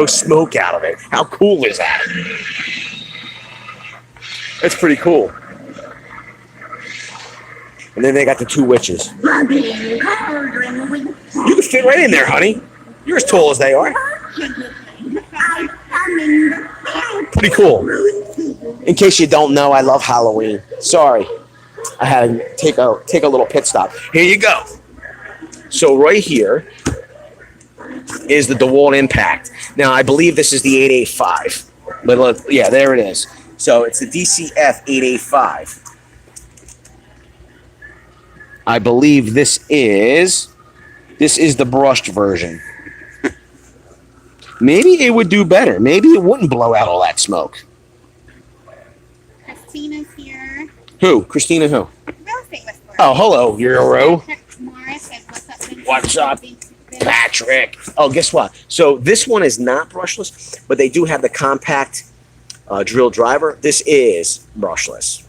smoke out of it. How cool is that? That's pretty cool. And then they got the two witches. You can fit right in there, honey. You're as tall as they are. Pretty cool. In case you don't know, I love Halloween. Sorry. I had to take a little pit stop. Here you go. So right here is the DeWalt Impact. Now, I believe this is the 885. But yeah, there it is. So it's the DCF 885. I believe this is the brushed version. Maybe it would do better. Maybe it wouldn't blow out all that smoke. Christina's here. Who? Christina who? Real estate whisperer. Oh, hello, Euro. Morris says, what's up, Vince? What's up, Patrick? Oh, guess what? So this one is not brushless, but they do have the compact drill driver. This is brushless.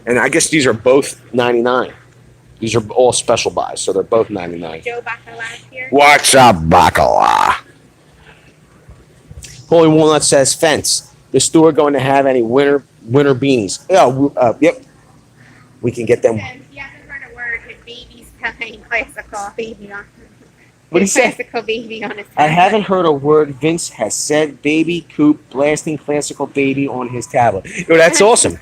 And I guess these are both $99. These are all special buys, so they're both $99. Joe Bacala here. What's up, Bacala? Holy Walnut says, Fence, the store going to have any winter beanies? Oh, yep. We can get them. Says, you haven't heard a word, his baby's telling classical baby on What do you say? classical baby on his I haven't heard a word. Vince has said baby coop blasting classical baby on his tablet. Yo, that's awesome.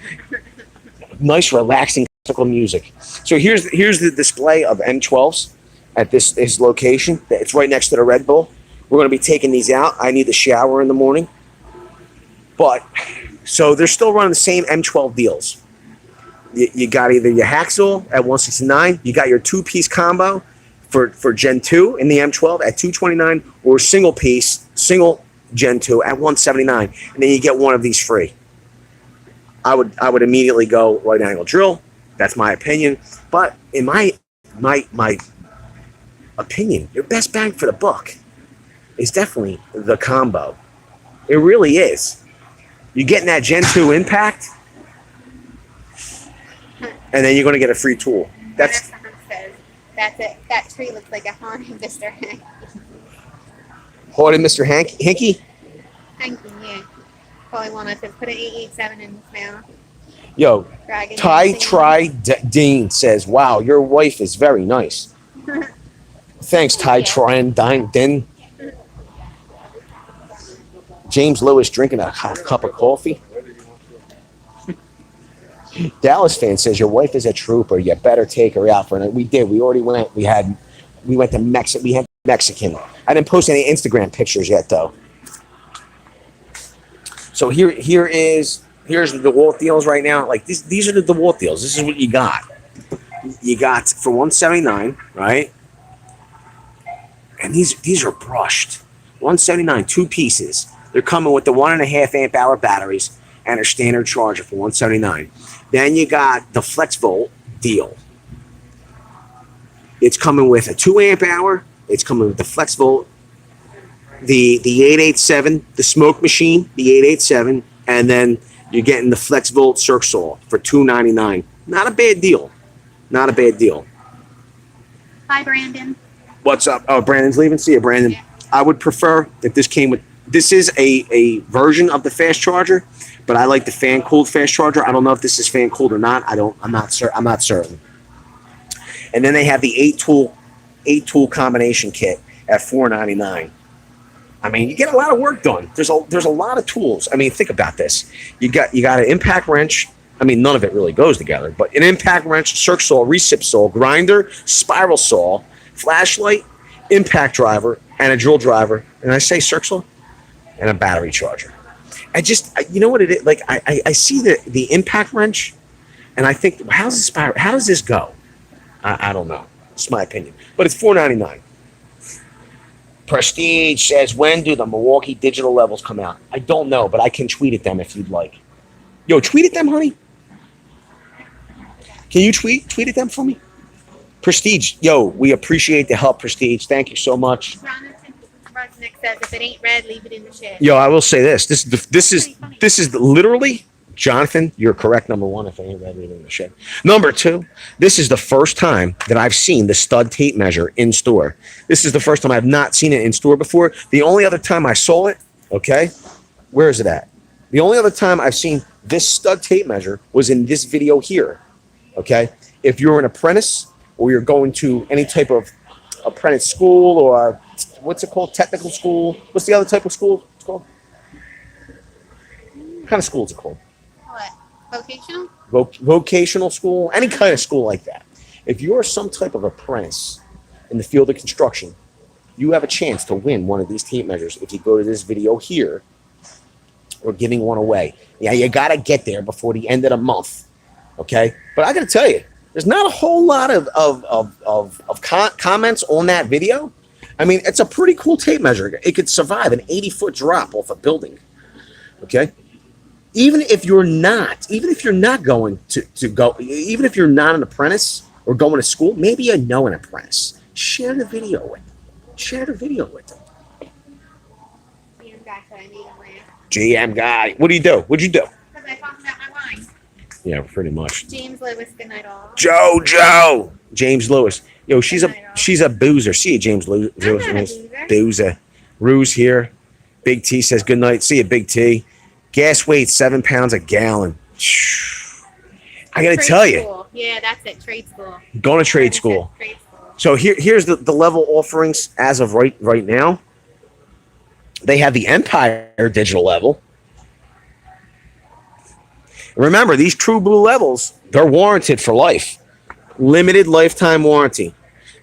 Nice, relaxing classical music. So here's the display of M12s at this location. It's right next to the Red Bull. We're going to be taking these out. I need to shower in the morning. But, so they're still running the same M12 deals. You got either your Haxel at $169, you got your two-piece combo for Gen 2 in the M12 at $229, or single Gen 2 at $179, and then you get one of these free. I would immediately go right angle drill. That's my opinion. But in my opinion, your best bang for the buck is definitely the combo. It really is. You're getting that Gen 2 impact, and then you're going to get a free tool. That's says, that's it. That tree looks like a haunted Mr. Hank. Haunted Mr. Hinky. Hanky, yeah. Probably Walnut says, put an 887 in this now. Yo, Dragon Ty dancing. Dean says, wow, your wife is very nice. Thanks, Ty Din. James Lewis drinking a hot cup of coffee. Dallas fan says, your wife is a trooper. You better take her out for a night. We did. We already went. We had We went to Mexico. We had Mexican. I didn't post any Instagram pictures yet, though. So here's the DeWalt deals right now. Like these are the DeWalt deals. This is what you got. You got for $179, right? And these are brushed. $179, 2 pieces. They're coming with the 1.5 amp hour batteries and a standard charger for $179. Then you got the FlexVolt deal. It's coming with a 2 amp hour. It's coming with the FlexVolt, the 887, the smoke machine, the 887, and then you're getting the FlexVolt Circ Saw for $299. Not a bad deal. Not a bad deal. Hi, Brandon. What's up? Oh, Brandon's leaving. See you, Brandon. Yeah. I would prefer if this came with. This is a version of the fast charger, but I like the fan cooled fast charger. I don't know if this is fan cooled or not. I'm not certain. And then they have the 8 tool combination kit at $499. I mean, you get a lot of work done. There's a lot of tools. I mean, think about this. You got an impact wrench. I mean, none of it really goes together, but an impact wrench, circ saw, recip saw, grinder, spiral saw, flashlight, impact driver, and a drill driver. And I say circ saw, and a battery charger. You know what it is? Like I see the impact wrench, and I think, how does this go? I don't know. It's my opinion, but it's $499. Prestige says, when do the Milwaukee digital levels come out? I don't know, but I can tweet at them if you'd like. Yo, tweet at them, honey. Can you tweet at them for me? Prestige, yo, we appreciate the help, Prestige. Thank you so much. Jonathan Rudnick says, if it ain't red, leave it in the shed. Yo, I will say this. This is literally, Jonathan, you're correct, number one, if it ain't red, leave it in the shed. Number two, this is the first time that I've seen the stud tape measure in store. This is the first time I've not seen it in store before. The only other time I saw it, okay, where is it at? The only other time I've seen this stud tape measure was in this video here, okay? If you're an apprentice or you're going to any type of apprentice school or what's it called, technical school? What's the other type of school it's called? What kind of school is it called? What? Vocational? Vocational school, any kind of school like that. If you're some type of apprentice in the field of construction, you have a chance to win one of these tape measures if you go to this video here. We're giving one away. Yeah, you got to get there before the end of the month, okay? But I got to tell you, there's not a whole lot of comments on that video. I mean, it's a pretty cool tape measure. It could survive an 80-foot drop off a building, okay? Even if you're not going to go, even if you're not an apprentice or going to school, maybe you know an apprentice. Share the video with them. Share the video with them. GM guy. What do you do? What'd you do? Because I talked about my wine. Yeah, pretty much. James Lewis, good night all. Joe. James Lewis. Yo, she's a boozer. See you, James Lewis. I'm not a boozer. Boozer. Ruse here. Big T says good night. See you, Big T. Gas weight 7 pounds a gallon. I gotta tell you. Yeah, that's it. Trade school. Going to trade school. Trade school. So here's the level offerings as of right now. They have the Empire digital level. Remember, these True Blue levels, they're warranted for life. Limited lifetime warranty.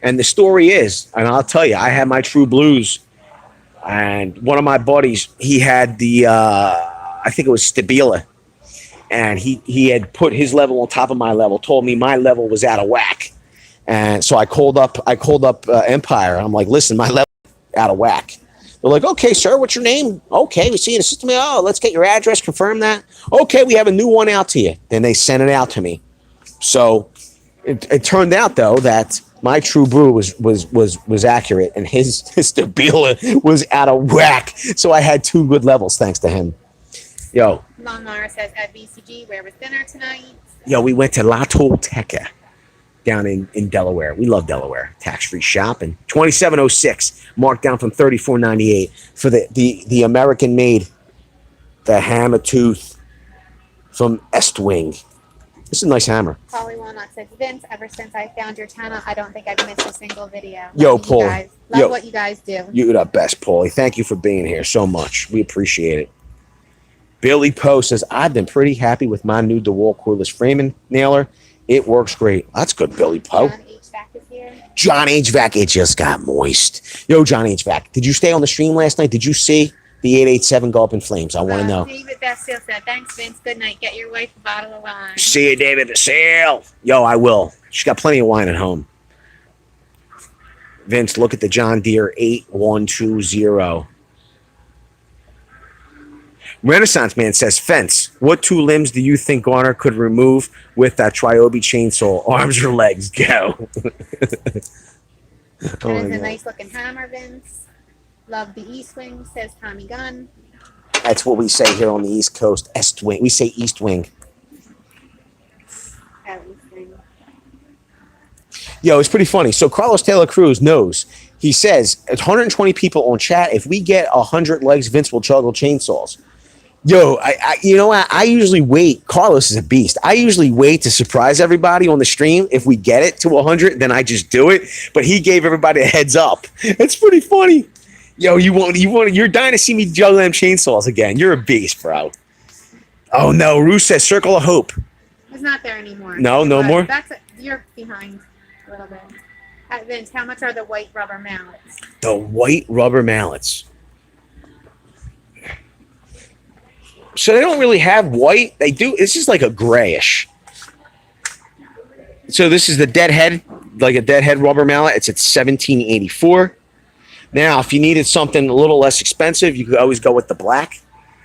And the story is, and I'll tell you, I had my True Blues, and one of my buddies, he had the, I think it was Stabila, and he had put his level on top of my level, told me my level was out of whack. And so I called up Empire. I'm like, listen, my level is out of whack. They're like, okay, sir, what's your name? Okay, we see you in the system. Oh, let's get your address, confirm that. Okay, we have a new one out to you. Then they sent it out to me. So it turned out, though, that my True Blue was accurate, and his Stabila was out of whack. So I had 2 good levels thanks to him. Yo. Lawnmower says at BCG, where was dinner tonight? Yo, we went to La Tolteca down in Delaware. We love Delaware. Tax-free shopping. 2706, marked down from $34.98 for the American-made, the hammer tooth from Estwing. This is a nice hammer. Polly Walnut says, Vince, ever since I found your channel, I don't think I've missed a single video. Yo, Paulie. Love what you guys do. You're the best, Paulie. Thank you for being here so much. We appreciate it. Billy Poe says, I've been pretty happy with my new DeWalt cordless framing nailer. It works great. That's good, Billy Poe. John H. HVAC is here. John HVAC, it just got moist. Yo, John HVAC, did you stay on the stream last night? Did you see the 887 go up in flames? I want to know. David Bastille said, "Thanks, Vince. Good night. Get your wife a bottle of wine." See you, David Bastille. Yo, I will. She's got plenty of wine at home. Vince, look at the John Deere 8120. Renaissance Man says, fence. What two limbs do you think Garner could remove with that Triobi chainsaw? Arms or legs? Go. That is a nice looking hammer, Vince. Love the East Wing, says Tommy Gunn. That's what we say here on the East Coast. Est wing. We say East Wing. Oh, East Wing. Yo, it's pretty funny. So Carlos Taylor Cruz knows. He says, 120 people on chat. If we get 100 legs, Vince will juggle chainsaws. Yo, I usually wait. Carlos is a beast. I usually wait to surprise everybody on the stream. If we get it to 100, then I just do it. But he gave everybody a heads up. It's pretty funny. Yo, you're dying to see me juggle them chainsaws again. You're a beast, bro. Oh no, Rue says Circle of Hope. It's not there anymore. No more? You're behind a little bit. Vince, how much are the white rubber mallets? The white rubber mallets. So they don't really have white. They do. It's just like a grayish. So this is the deadhead, like a deadhead rubber mallet. It's at $17.84. Now, if you needed something a little less expensive, you could always go with the black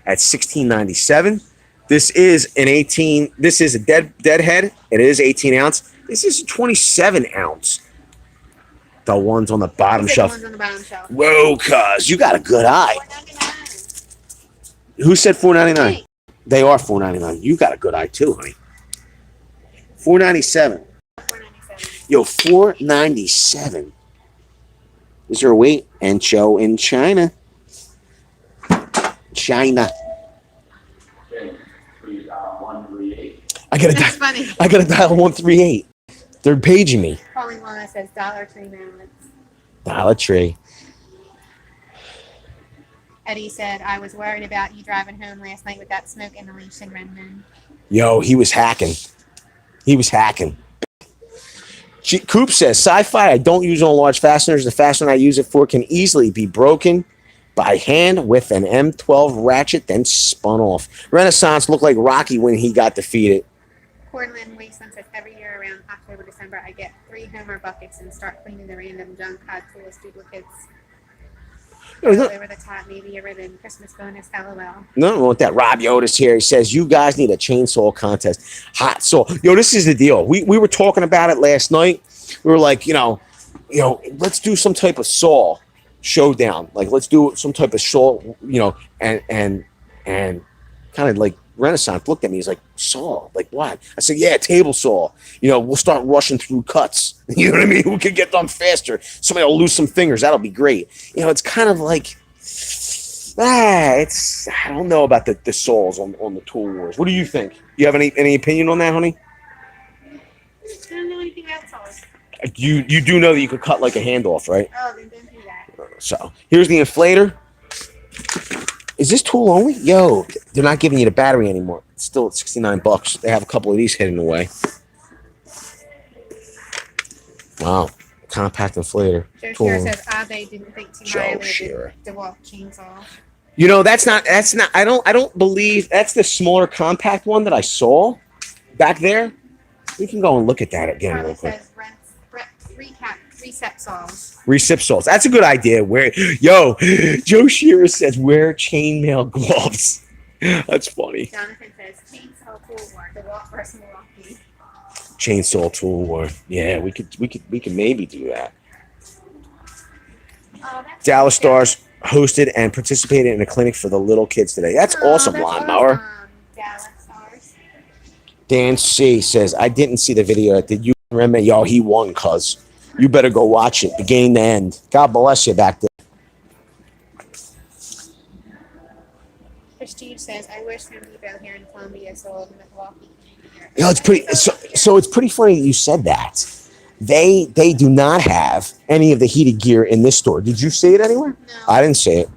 at $16.97. This is an 18. This is a deadhead. It is 18 ounce. This is a 27 ounce. The ones on the bottom shelf. The ones on the bottom shelf. Whoa, cuz you got a good eye. Who said $4.99? Hey. They are $4.99. You got a good eye too, honey. $4.97. $4.97. Yo, $4.97. Is there a weight? Ancho in China. China. I gotta That's funny. I gotta dial 138. They're paging me. Calling Lana says Dollar Tree mallets. Dollar Tree. Eddie said, "I was worried about you driving home last night with that smoke inhalation, Renman." Yo, he was hacking. He was hacking. Coop says, sci-fi, I don't use on large fasteners. The fastener I use it for can easily be broken by hand with an M12 ratchet, then spun off. Renaissance looked like Rocky when he got defeated. Portland Wasteland says, "Every year around October, December, I get 3 Homer buckets and start cleaning the random junk cod tools duplicates. Over the top, maybe a ribbon. Christmas bonus, LOL." No, want that. Rob Yotis here. He says, you guys need a chainsaw contest. Hot saw. Yo, this is the deal. We were talking about it last night. We were like, let's do some type of saw showdown. Like, let's do some type of saw, and kind of like Renaissance looked at me. He's like, saw? Like what? I said, yeah, table saw. We'll start rushing through cuts. You know what I mean? We could get done faster. Somebody will lose some fingers. That'll be great. It's kind of like, I don't know about the saws on the Tool Wars. What do you think? You have any opinion on that, honey? I don't know anything about saws. You do know that you could cut like a handoff, right? Oh, then don't do that. So here's the inflator. Is this tool only? Yo, they're not giving you the battery anymore. It's still at $69. They have a couple of these hidden away. Wow, compact inflator. Joe Tool. Shearer says, Abe didn't think too Joe highly of Shearer. the DeWalt chainsaw. That's not. I don't believe that's the smaller compact one that I saw back there. We can go and look at that again real Charlie quick. says, reset saws. Recip saws. That's a good idea. Joe Shearer says wear chainmail gloves. That's funny. Jonathan says, chainsaw tool war, DeWalt versus Milwaukee. Chainsaw tool war. Yeah, we could maybe do that. Oh, that's Dallas good. Stars hosted and participated in a clinic for the little kids today. That's awesome, That's lawnmower. awesome, Dallas Stars. Dan C says, I didn't see the video. Did you remember? Yo, he won, cuz. You better go watch it. The game to end. God bless you back there. Prestige says, I wish Home Depot here in Columbia sold Milwaukee. It's pretty. So it's pretty funny that you said that. They do not have any of the heated gear in this store. Did you see it anywhere? No. I didn't see it.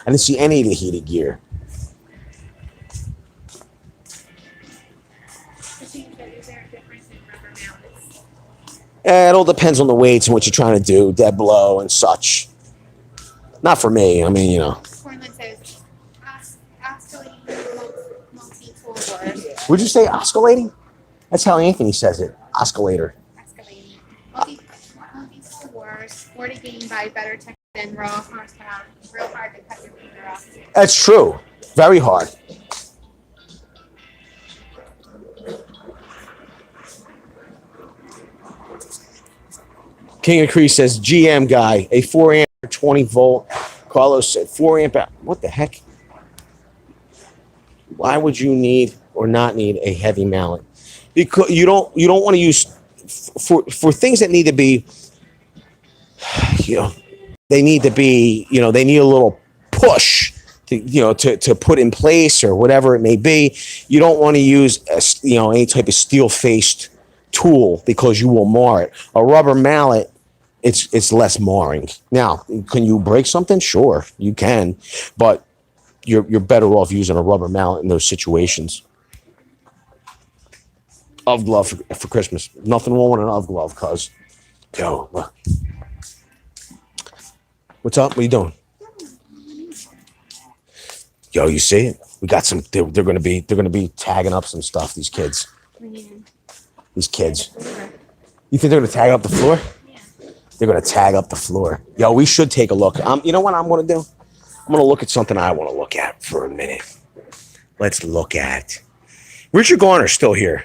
I didn't see any of the heated gear. Prestige says, is there a difference in rubber mallets? It all depends on the weights and what you're trying to do, dead blow and such. Not for me. I mean, you know. Cornland says, oscillating multi-tool wars. Would you say oscillating? That's how Anthony says it. Oscillator. Escalating. Multi-tool wars. More to gain by better tech than raw horsepower. Real hard to cut your finger off. That's true. Very hard. King of Cree says, GM guy, a 4 amp 20 volt. Carlos said 4 amp. What the heck? Why would you need or not need a heavy mallet? Because you don't want to use for things that need to be, you know, they need to be, you know, they need a little push to, you know, to put in place or whatever it may be. You don't want to use any type of steel faced tool because you will mar it. A rubber mallet, it's less marring. Now, can you break something? Sure, you can, but you're better off using a rubber mallet in those situations. Of glove for Christmas. Nothing wrong with an of glove, cuz. Yo, what's up? What are you doing? Yo, you see it? We got some. They're gonna be tagging up some stuff. These kids. These kids. You think they're gonna tag up the floor? Yeah. They're gonna tag up the floor. Yo, we should take a look. You know what I'm gonna do? I'm gonna look at something I want to look at for a minute. Let's look at. Richard Garner's still here.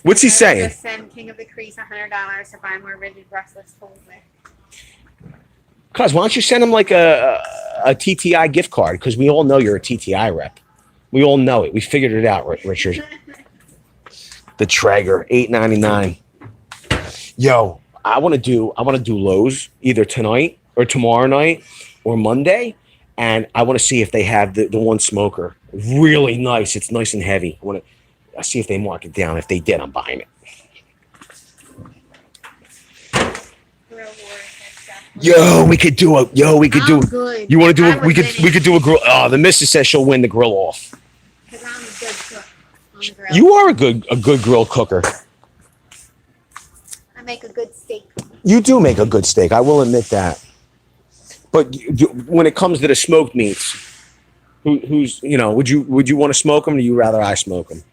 What's he saying? Just send King of the Crease $100 to buy more rigid brushless tools with. Cuz, why don't you send him like a TTI gift card? Because we all know you're a TTI rep. We all know it. We figured it out, Richard. The Traeger, $8.99. Yo, I want to do Lowe's either tonight or tomorrow night or Monday, and I want to see if they have the one smoker. Really nice. It's nice and heavy. I see if they mark it down. If they did, I'm buying it. Yo, we could do. Good. You want to do it? We could do a grill. Oh, the missus says she'll win the grill off. Because I'm a good cook on the grill. You are a good grill cooker. I make a good steak. You do make a good steak. I will admit that. But when it comes to the smoked meats, who's would you want to smoke them, or do you rather I smoke them?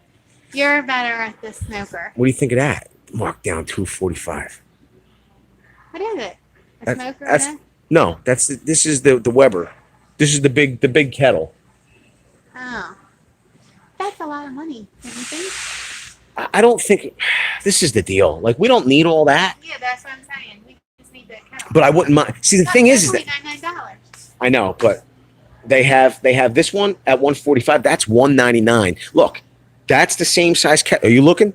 You're better at the smoker. What do you think of that? Marked down $245. What is it? A smoker? No. This is the Weber. This is the big kettle. Oh, that's a lot of money. Don't you think? I don't think this is the deal. Like, we don't need all that. Yeah, that's what I'm saying. We just need the kettle. But I wouldn't mind. See, the thing is that $99. I know, but they have this one at $145. That's $199. Look. That's the same size kettle. Are you looking?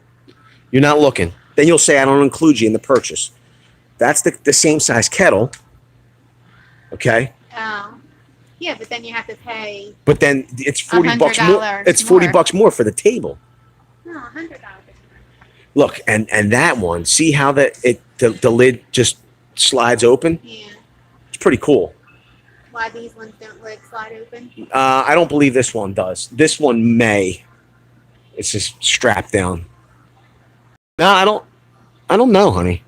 You're not looking. Then you'll say I don't include you in the purchase. That's the same size kettle. Okay? Oh. Yeah, but then you have to pay. But then it's $40 more. It's $40 more for the table. No, $100. Look, and that one, see how the lid just slides open? Yeah. It's pretty cool. Why these ones don't slide open? I don't believe this one does. This one may. It's just strapped down. No, I don't know, honey.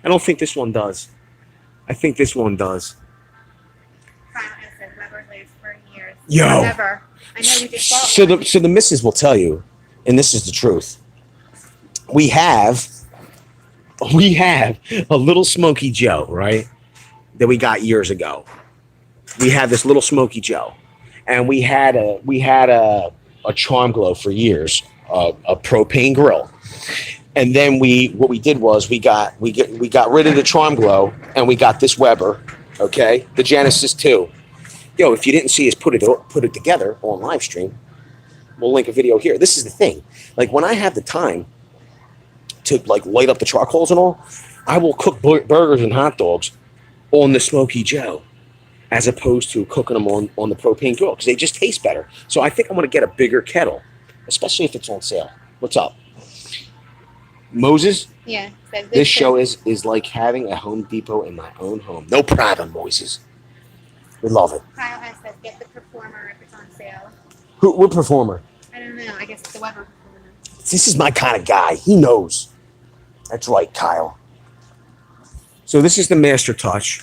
I don't think this one does. I think this one does. Weber lives for years. Yo. Never. I know we just bought So the missus will tell you, and this is the truth. We have a little Smoky Joe, right? That we got years ago. We have this little Smoky Joe, and we had a Charm Glow for years, a propane grill, and then what we did was we got rid of the Charm Glow and we got this Weber, okay, the Genesis 2. Yo, if you didn't see us put it together on live stream, we'll link a video here. This is the thing, like when I have the time to like light up the charcoals and all, I will cook burgers and hot dogs on the Smoky Joe, as opposed to cooking them on the propane grill, because they just taste better. So I think I'm going to get a bigger kettle, especially if it's on sale. What's up? Moses? Yeah. This show is like having a Home Depot in my own home. No problem, Moses. We love it. Kyle has said get the Performer if it's on sale. What Performer? I don't know. I guess it's the Weber Performer. This is my kind of guy. He knows. That's right, Kyle. So this is the Master Touch.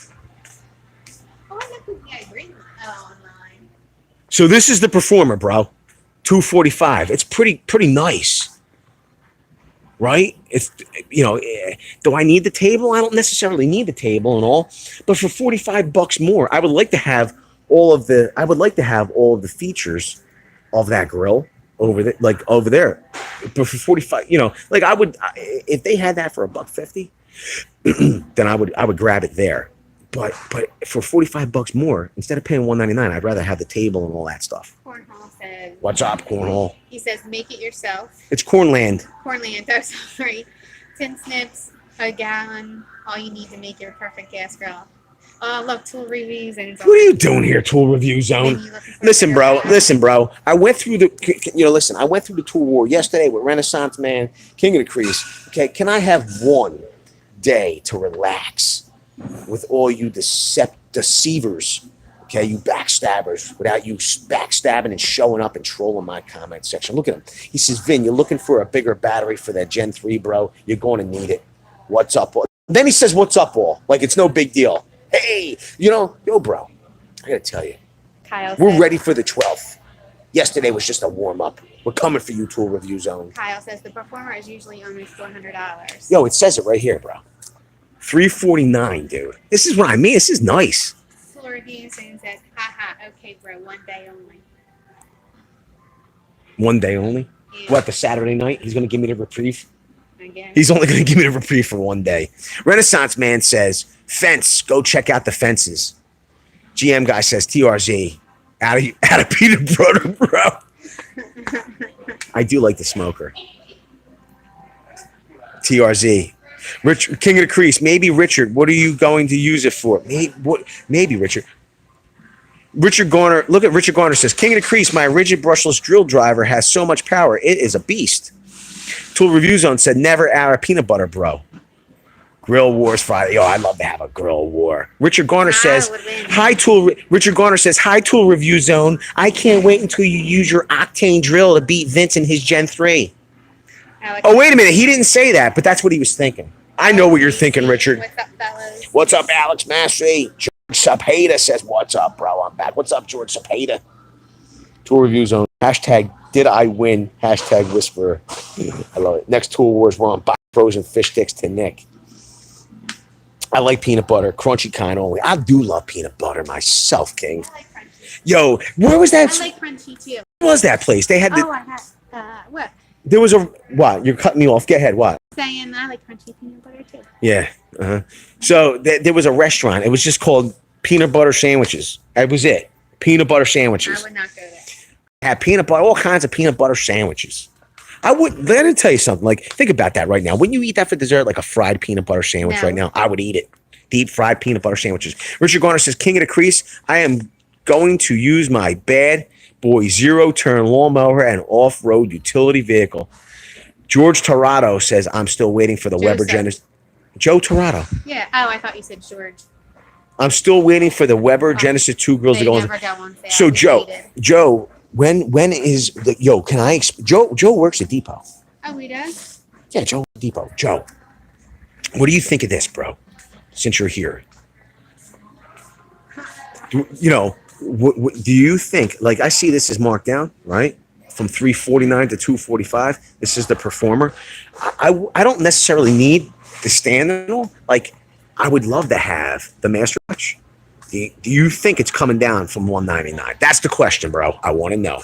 Oh, look at the green online. So this is the Performer, bro. 245. It's pretty nice. Right? It's do I need the table? I don't necessarily need the table and all, but for $45 more, I would like to have all of the features of that grill over there. But for 45, like if they had that for $150, then I would grab it there. But for $45 more, instead of paying $199, I'd rather have the table and all that stuff. Cornhole says. What's up, Cornhole? He says, make it yourself. It's Cornland. Cornland, oh, sorry. 10 snips, a gallon, all you need to make your perfect gas grill. Oh, I love tool reviews. And What are you doing here, Tool Review Zone? Listen, bro. I went through I went through the tool war yesterday with Renaissance Man, King of the Crease. Okay, can I have one day to relax with all you deceivers? Okay, you backstabbers, without you backstabbing and showing up and trolling my comment section. Look at him. He says, Vin, you're looking for a bigger battery for that Gen 3, bro. You're going to need it. What's up, all? Then he says, what's up, all? Like it's no big deal. Hey, bro, I got to tell you, Kyle we're says, ready for the 12th. Yesterday was just a warm-up. We're coming for you, Tool Review Zone. Kyle says the Performer is usually almost $400. Yo, it says it right here, bro. $349, dude. This is what I mean. This is nice. Tool reviews and says, haha, okay, bro, one day only. One day only? Yeah, What, the Saturday night? He's going to give me the reprieve? I guess. He's only going to give me the reprieve for one day. Renaissance Man says, fence, go check out the fences. GM guy says, TRZ, out of peanut butter, bro. I do like the smoker. TRZ. Rich, King of the Crease, maybe Richard, what are you going to use it for? Maybe Richard. Richard Garner, look at Richard Garner says, King of the Crease, my rigid brushless drill driver has so much power. It is a beast. Tool Review Zone said, never out of peanut butter, bro. Grill Wars Friday. Yo, I'd love to have a grill war. Richard Garner says, Richard Garner says, hi, Tool Review Zone. I can't wait until you use your Octane drill to beat Vince in his Gen 3 Oh, wait a minute. He didn't say that, but that's what he was thinking. I know what you're thinking, Richard. What's up, fellas? What's up, Alex Massey? George Sapeda says, what's up, bro? I'm back. What's up, George Sapeda? Tool Review Zone. Hashtag did I win? Hashtag whisperer. I love it. Next Tool Wars, we're on frozen fish sticks to Nick. I like peanut butter, crunchy kind only. I do love peanut butter myself, King. I like crunchy. Yo, where was that? I like crunchy too. Where was that place? They had Oh, I have. What? there was a, what? You're cutting me off. Go ahead. What? Saying I like crunchy peanut butter too. Yeah. So there was a restaurant. It was just called Peanut Butter Sandwiches. That was it. Peanut butter I sandwiches. would not go there. Had peanut butter, all kinds of peanut butter sandwiches. Let me tell you something. Like, think about that right now. Wouldn't you eat that for dessert, like a fried peanut butter sandwich No. right now? I would eat it. Deep fried peanut butter sandwiches. Richard Garner says, King of the Crease, I am going to use my bad boy zero-turn lawnmower and off-road utility vehicle. George Torado says, I'm still waiting for the Weber Joseph. Genesis. Joe Torado. Yeah. Oh, I thought you said George. I'm still waiting for the Weber Genesis 2 grills They to go. never go on sale. So We Joe, waited. when is the can I Joe works at Depot. Oh, he does? Yeah, Joe at Depot. Joe, what do you think of this, bro? Since you're here. What do you think? Like, I see this is marked down, right? From 349 to 245. This is the Performer. I don't necessarily need the stand and all. Like, I would love to have the Master Touch. Do you think it's coming down from 199? That's the question, bro. I want to know.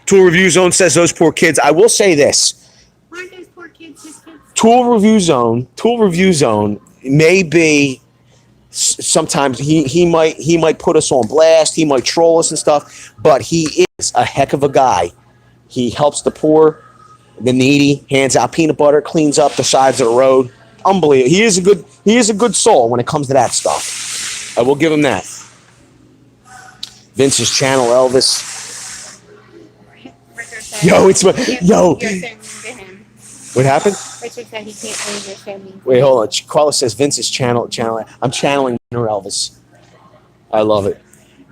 Tool Review Zone says those poor kids. I will say this. Aren't those poor kids his kids? Tool Review Zone may be sometimes he might put us on blast. He might troll us and stuff, but he is a heck of a guy. He helps the poor, the needy, hands out peanut butter, cleans up the sides of the road. Unbelievable. He is a good soul when it comes to that stuff. I will give him that. Vince's channel, Elvis. Richard said, Yo, it's You're so mean to him. What happened? Richard said he can't believe you're so mean. Wait, hold on. Carlos says Vince's channel. I'm channeling inner Elvis. I love it.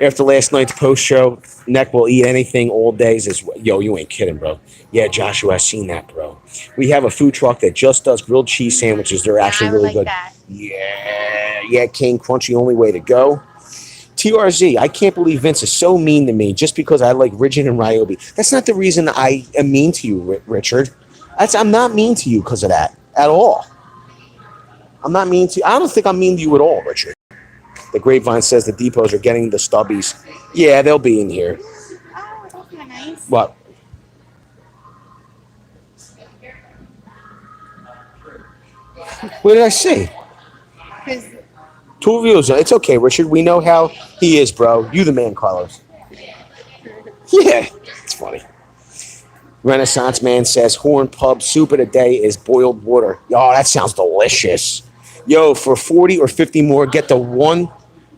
After last night's post show, Neck will eat anything all days. Is yo, you ain't kidding, bro. Yeah, Joshua, I seen that, bro. We have a food truck that just does grilled cheese sandwiches. They're Yeah, actually I would really like good. that. Yeah, King Crunchy, only way to go. TRZ, I can't believe Vince is so mean to me just because I like Rigid and Ryobi. That's not the reason I am mean to you, Richard. I'm not mean to you because of that at all. I'm not mean to you. I don't think I'm mean to you at all, Richard. The Grapevine says the depots are getting the stubbies. Yeah, they'll be in here. Oh, that's kind of nice. What? What did I say? Because Two reviews. It's okay, Richard. We know how he is, bro. You the man, Carlos. Yeah, it's funny. Renaissance Man says Horn Pub soup of the day is boiled water. Oh, that sounds delicious. Yo, for 40 or 50 more, get the one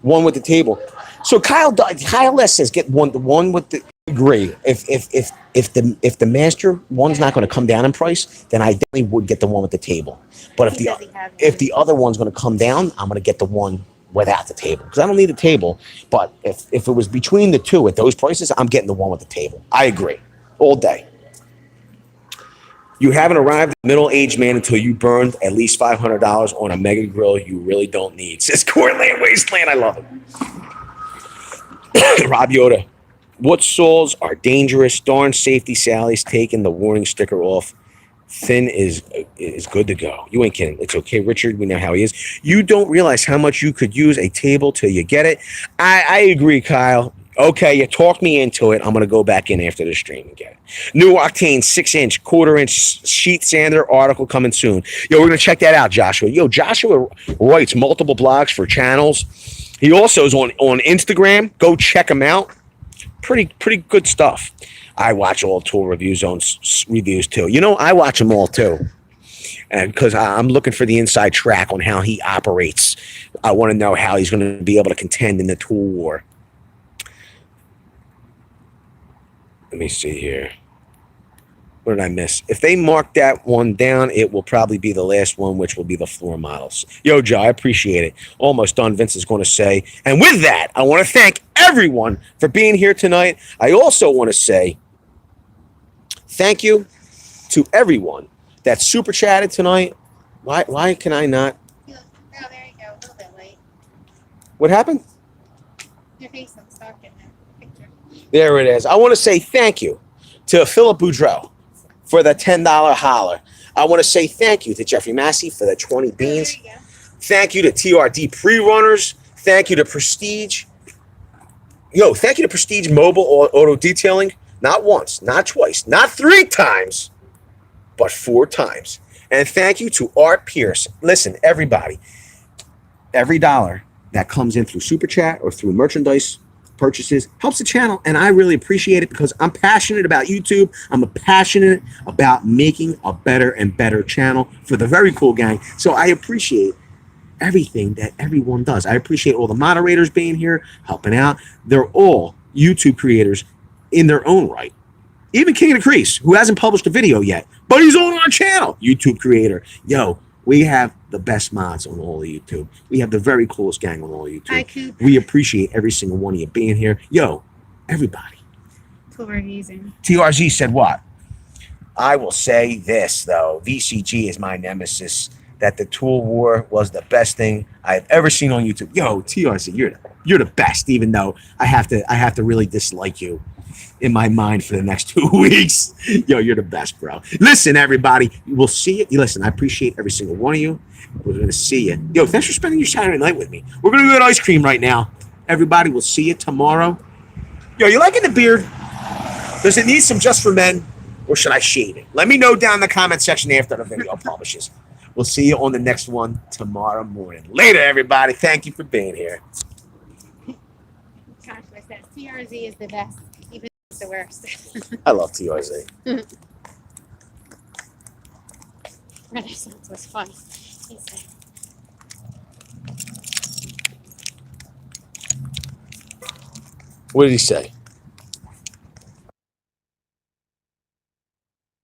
with the table. So Kyle S says get the one with the agree. If the master one's not going to come down in price, then I definitely would get the one with the table. But he says he has if the other one's going to come down, I'm going to get the one without the table because I don't need a table. But if it was between the two at those prices, I'm getting the one with the table. I agree all day. You haven't arrived at middle-aged man until you burned at least $500 on a mega grill you really don't need. Says Cortland Wasteland. I love it. Rob Yoda. What souls are dangerous? Darn safety Sally's taking the warning sticker off. Finn is good to go. You ain't kidding. It's okay, Richard. We know how he is. You don't realize how much you could use a table till you get it. I agree, Kyle. Okay, you talked me into it. I'm going to go back in after the stream and get it. New Octane 6-inch, quarter-inch sheet sander article coming soon. Yo, we're going to check that out, Joshua. Yo, Joshua writes multiple blogs for channels. He also is on Instagram. Go check him out. Pretty good stuff. I watch all tool reviews reviews too. You know, I watch them all too. And because I'm looking for the inside track on how he operates. I want to know how he's going to be able to contend in the tool war. Let me see here. What did I miss? If they mark that one down, it will probably be the last one, which will be the floor models. Yo, Joe, I appreciate it. Almost done, Vince is going to say. And with that, I want to thank everyone for being here tonight. I also want to say thank you to everyone that super chatted tonight. Why can I not? Oh, there you go. A little bit late. What happened? Your face looks dark in that picture. There it is. I want to say thank you to Philip Boudreau for the $10 holler. I want to say thank you to Jeffrey Massey for the 20 beans. There you go. Thank you to TRD pre-runners. Thank you to Prestige. Yo, thank you to Prestige Mobile Auto Detailing. Not once, not twice, not 3 times, but 4 times. And thank you to Art Pierce. Listen, everybody, every dollar that comes in through Super Chat or through merchandise purchases helps the channel, and I really appreciate it because I'm passionate about YouTube. I'm passionate about making a better and better channel for the Very Cool Gang. So I appreciate everything that everyone does. I appreciate all the moderators being here, helping out. They're all YouTube creators in their own right. Even King of the Crease, who hasn't published a video yet, but he's on our channel, YouTube creator. Yo, we have the best mods on all of YouTube. We have the very coolest gang on all of YouTube. Hi, Coop. We appreciate every single one of you being here. Yo, everybody. Tool reviews and TRZ said what? I will say this, though. VCG is my nemesis. That the tool war was the best thing I've ever seen on YouTube. Yo, TRZ, you're the best, even though I have to really dislike you in my mind for the next 2 weeks. Yo, you're the best, bro. Listen, everybody, we'll see you. Listen, I appreciate every single one of you. We're going to see you. Yo, thanks for spending your Saturday night with me. We're going to get ice cream right now. Everybody, we'll see you tomorrow. Yo, you liking the beard? Does it need some Just for Men, or should I shave it? Let me know down in the comment section after the video publishes. We'll see you on the next one tomorrow morning. Later, everybody. Thank you for being here. Joshua says TRZ is the best, even if it's the worst. I love TRZ. Renaissance was fun. He said. What did he say?